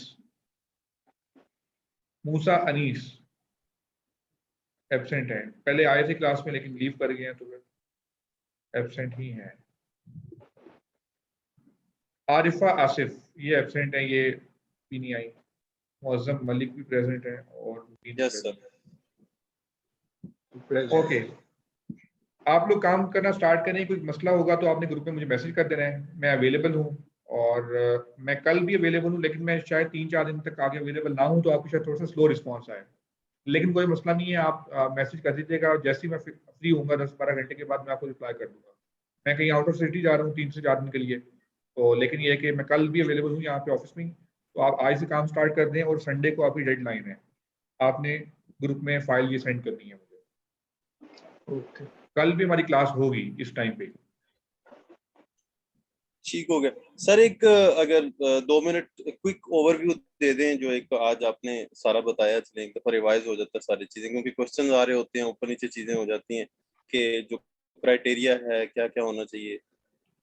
मूसा अनीस एब्सेंट है, पहले आए थे क्लास में लेकिन लीव कर गए हैं तो फिर एब्सेंट ही हैं। आरिफा आसिफ, ये एब्सेंट है, ये भी नहीं आई। मुअज्जम मलिक भी प्रेजेंट है और मुबीन भी यस present सर। है। ओके, आप लोग काम करना स्टार्ट करें, कोई मसला होगा तो आपने ग्रुप में मुझे मैसेज कर देना है, मैं अवेलेबल हूँ। और मैं कल भी अवेलेबल हूँ, लेकिन मैं शायद 3-4 दिन तक आगे अवेलेबल ना हूँ, तो आपको शायद थोड़ा सा स्लो रिस्पॉन्स आए, लेकिन कोई मसला नहीं है, आप मैसेज कर दीजिएगा और जैसे ही मैं फ्री होऊंगा 10-12 घंटे के बाद मैं आपको रिप्लाई कर दूंगा। मैं कहीं आउट ऑफ सिटी जा रहा हूँ 3 से 4 दिन के लिए, तो लेकिन ये है कि मैं कल भी अवेलेबल हूँ यहाँ पे ऑफिस में ही। तो आप आज से काम स्टार्ट कर दें, और संडे को आपकी डेडलाइन है, आपने ग्रुप में फाइल ये सेंड करनी है मुझे। ओके कल भी हमारी क्लास होगी इस टाइम पे। ठीक हो गया सर। एक अगर 2 मिनट क्विक ओवरव्यू दे दें, जो एक आज आपने सारा बताया, चलें एक दफा रिवाइज हो जाता है सारी चीजें, क्योंकि क्वेश्चंस आ रहे होते हैं, ऊपर नीचे चीजें हो जाती हैं कि जो क्राइटेरिया है क्या क्या होना चाहिए।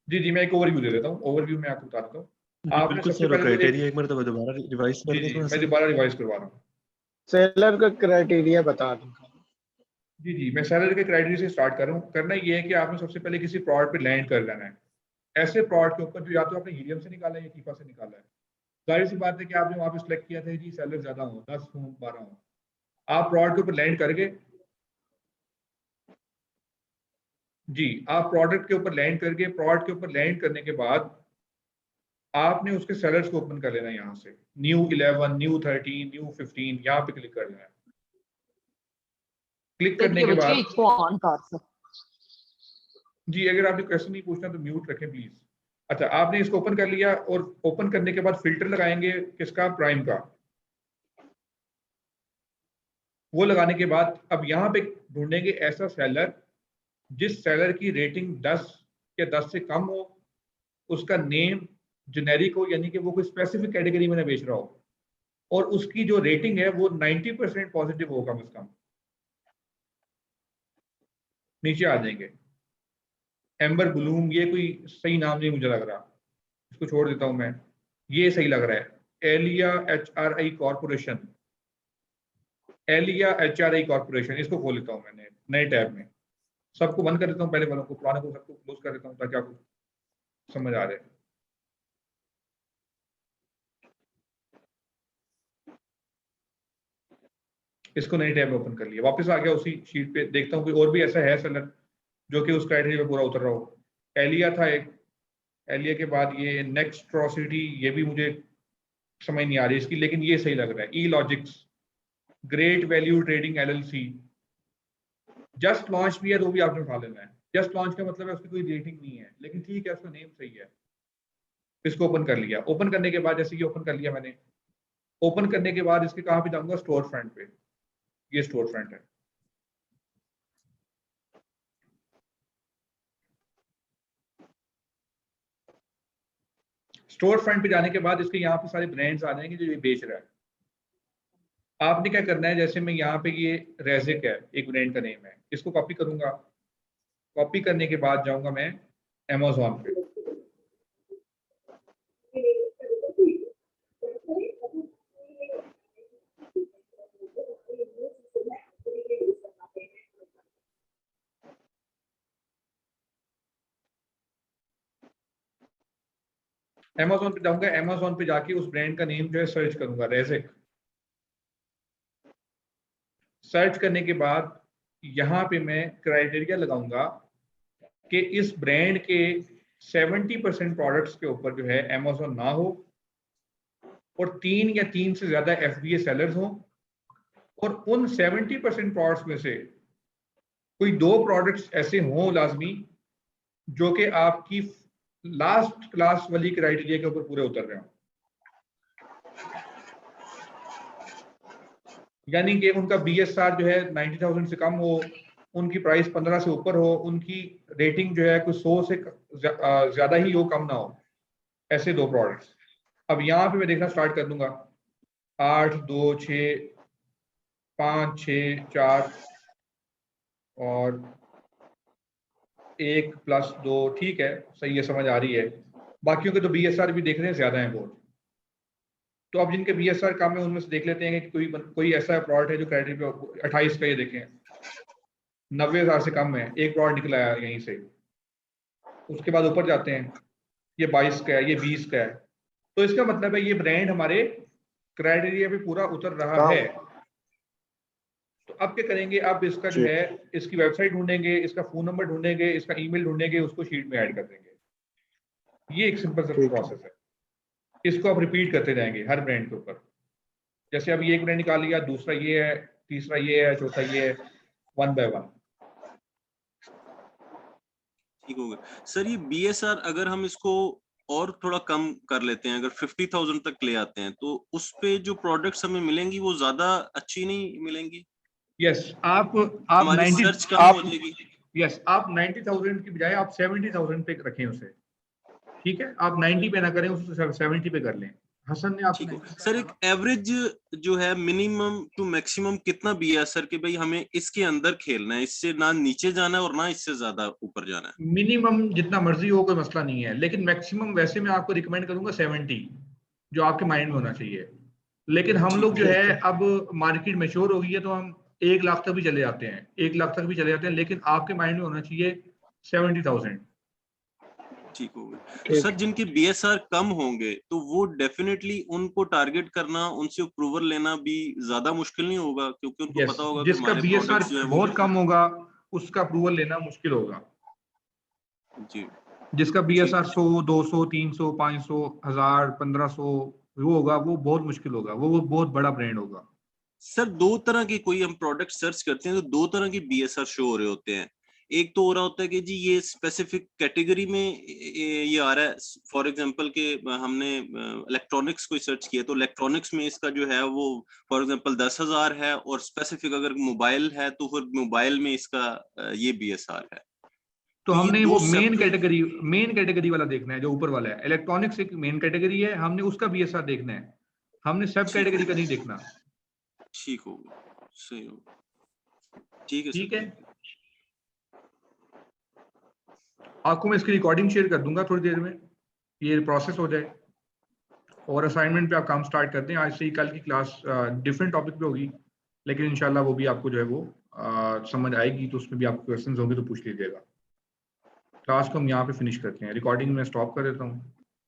जी जी, मैं एक ओवरव्यू दे देता हूँ, ओवरव्यू में आपको बता देता हूँ। जी आपने बिल्कुल सबसे सर, पहले तो एक, क्राइटेरिया एक बार दोबारा रिवाइज जी कर दें जी थोड़ा मैं सा। दोबारा रिवाइज करवा रहा हूँ। सेलर का क्राइटेरिया बता दूं। जी जी, मैं सैलरी के क्राइटेरिया से स्टार्ट कर रहा हूँ। करना ये है कि आपने सबसे पहले किसी प्रोडक्ट पे लैंड कर लेना है, ऐसे प्रोडक्ट के ऊपर जो या तो आपने हीलियम से निकाला है या कीफा से निकाला है। जाहिर सी बात है कि आपने वहाँ पे सिलेक्ट किया था जी सेलर ज्यादा हो, 10 हो, 12 हो। आप प्रोडक्ट के ऊपर लैंड करके, जी आप प्रोडक्ट के ऊपर लैंड करके, प्रोडक्ट के ऊपर लैंड करने के बाद आपने उसके सेलर्स को ओपन कर लेना है, यहाँ से न्यू 11, न्यू 13, न्यू 15, यहाँ पे क्लिक कर लेना है। क्लिक करने देखिए के बच्चे बाद, इसको ऑन कर सक। जी अगर आपने क्वेश्चन नहीं पूछना तो म्यूट रखें प्लीज। अच्छा, आपने इसको ओपन कर लिया, और ओपन करने के बाद फिल्टर लगाएंगे किसका, प्राइम का। वो लगाने के बाद अब यहाँ पे ढूंढेंगे ऐसा सेलर जिस सेलर की रेटिंग 10 या 10 से कम हो, उसका नेम जेनेरिक हो, यानी कि वो कोई स्पेसिफिक कैटेगरी में ना बेच रहा हो, और उसकी जो रेटिंग है वो 90% पॉजिटिव हो कम से कम। नीचे आ जाएंगे, एम्बर ब्लूम, ये कोई सही नाम नहीं मुझे लग रहा, इसको छोड़ देता हूं मैं, ये सही लग रहा है। Aliya HRI corporation, Aliya HRI corporation, इसको खोल लेता हूं मैंने नए टैब में। सबको बंद कर देता हूँ, पहले वालों को, पुराने को सबको क्लोज कर देता हूँ ताकि आपको समझ आ जाए। इसको नई टैब में ओपन कर लिया, वापस आ गया उसी शीट पे, देखता हूँ कोई और भी ऐसा है सेलर जो कि उस क्राइटेरिया पे पूरा उतर रहा हो। एलिया था एक, एलिया के बाद ये नेक्स्ट्रोसिटी, ये भी मुझे समझ नहीं आ रही इसकी, लेकिन ये सही लग रहा है। E logics, great value trading LLC, just launch भी है तो भी आपने उठा लेना है। जस्ट लॉन्च का मतलब है उसकी कोई रेटिंग नहीं है, लेकिन ठीक है उसका नेम सही है। इसको ओपन कर लिया, ओपन करने के बाद जैसे कि ओपन कर लिया मैंने, ओपन करने के बाद इसके कहाँ पे जाऊंगा, स्टोर फ्रंट पे, ये स्टोर फ्रंट है। स्टोर फ्रंट पे जाने के बाद इसके यहाँ पे सारे ब्रांड्स आ जाएंगे जो ये बेच रहा है। आपने क्या करना है, जैसे मैं यहाँ पे, ये रेजिक है, एक ब्रांड का नेम है, इसको कॉपी करूंगा। कॉपी करने के बाद जाऊंगा मैं Amazon पे, Amazon पे जाऊंगा। Amazon पे जाके उस ब्रांड का नेम जो है सर्च करूंगा, रेजिक। सर्च करने के बाद यहाँ पे मैं क्राइटेरिया लगाऊंगा कि इस ब्रांड के 70% प्रोडक्ट्स के ऊपर जो है अमेज़न ना हो और 3 या 3 से ज्यादा FBA सेलर्स हों और उन 70% प्रोडक्ट्स में से कोई 2 प्रोडक्ट्स ऐसे हों लाजमी जो कि आपकी लास्ट क्लास वाली क्राइटेरिया के ऊपर पूरे उतर रहे हों, यानी कि उनका BSR जो है 90,000 से कम हो, उनकी प्राइस 15 से ऊपर हो, उनकी रेटिंग जो है कुछ 100 से ज्यादा ही हो, कम ना हो, ऐसे 2 प्रोडक्ट्स। अब यहाँ पे मैं देखना स्टार्ट कर दूंगा 8, 2, 6, 5, 6, 4 और 1 + 2, ठीक है, सही है, समझ आ रही है। बाकियों के तो BSR भी देख रहे हैं ज्यादा है बहुत। तो अब जिनके BSR कम है उनमें से देख लेते हैं कि कोई ऐसा प्रोडक्ट है जो क्राइटेरिया 28 का, ये देखें 90,000 से कम है, एक प्रोडक्ट निकला है यहीं से। उसके बाद ऊपर जाते हैं, ये 22 का है, ये 20 का है, तो इसका मतलब है ये ब्रांड हमारे क्राइटेरिया पे पूरा उतर रहा है। तो अब क्या करेंगे, अब इसका जो है इसकी वेबसाइट ढूंढेंगे, इसका फोन नंबर ढूंढेंगे, इसका ईमेल ढूंढेंगे, उसको शीट में ऐड कर देंगे। ये एक सिंपल सा प्रोसेस है। इसको आप रिपीट करते जाएंगे हर ब्रांड के ऊपर। जैसे अब ये एक ब्रांड निकाल लिया, दूसरा ये है, तीसरा ये है, चौथा ये है, 1 by 1। ठीक हो गया सर। ये BSR अगर हम इसको और थोड़ा कम कर लेते हैं, अगर 50,000 तक ले आते हैं, तो उस पे जो प्रोडक्ट्स हमें मिलेंगी वो ज्यादा अच्छी नहीं मिलेंगी? यस, आप हमारी 90 सर्च कम हो जाएगी। यस, आप 90,000 की बजाय आप 70,000 पे रखें उसे, ठीक है? आप 90 पे ना करें, उसे 70 पे कर लें। हसन ने आपको ठीक है सर, एक एवरेज जो है मिनिमम टू मैक्सिमम कितना BSR कि भाई हमें इसके अंदर खेलना है, इससे ना नीचे जाना है और ना इससे ज्यादा ऊपर जाना है? मिनिमम जितना मर्जी हो, कोई मसला नहीं है, लेकिन मैक्सिमम वैसे मैं आपको रिकमेंड करूंगा 70, जो आपके माइंड में होना चाहिए। लेकिन हम लोग जो है अब मार्केट मैच्योर हो गई है, तो हम 1 लाख तक भी चले जाते हैं, 1 लाख तक भी चले जाते हैं, लेकिन आपके माइंड में होना चाहिए 70,000। ठीक हो गया। तो सर जिनके BSR कम होंगे तो वो डेफिनेटली उनको टारगेट करना, उनसे अप्रूवल लेना भी ज्यादा मुश्किल नहीं होगा, क्योंकि उनको पता होगा कि जिसका हमारे BSR प्रोडक्ट्स जो है वो बहुत कम होगा उसका अप्रूवल लेना मुश्किल होगा। जी। जिसका BSR 100, 200, 300, 500, 1000, 1500 वो होगा, वो बहुत मुश्किल होगा, वो बहुत बड़ा ब्रांड होगा। सर 2 तरह के कोई हम प्रोडक्ट सर्च करते हैं तो 2 तरह के BSR शो हो रहे होते हैं। एक तो हो रहा होता है कि जी ये स्पेसिफिक कैटेगरी में ये आ रहा है, फॉर एग्जांपल के हमने इलेक्ट्रॉनिक्स को सर्च किया तो इलेक्ट्रॉनिक्स में इसका जो है वो फॉर एग्जांपल 10,000 है, और स्पेसिफिक अगर मोबाइल है तो फिर मोबाइल में इसका ये BSR है। तो ये हमने 2 वो मेन separate कैटेगरी वाला देखना है, जो ऊपर वाला है। इलेक्ट्रॉनिक्स एक मेन कैटेगरी है, हमने उसका BSR देखना है, हमने सब कैटेगरी का नहीं देखना। ठीक हो गया, सही हो गया, ठीक है ठीक सर। है, आपको मैं इसकी रिकॉर्डिंग शेयर कर दूंगा थोड़ी देर में, ये प्रोसेस हो जाए और असाइनमेंट पे आप काम स्टार्ट करते हैं। आज से ही कल की क्लास डिफरेंट टॉपिक पे होगी, लेकिन इंशाल्लाह वो भी आपको जो है वो समझ आएगी, तो उसमें भी आपको क्वेश्चंस होंगे तो पूछ लीजिएगा। क्लास को हम यहाँ पे फिनिश करते हैं, रिकॉर्डिंग में स्टॉप कर देता हूँ।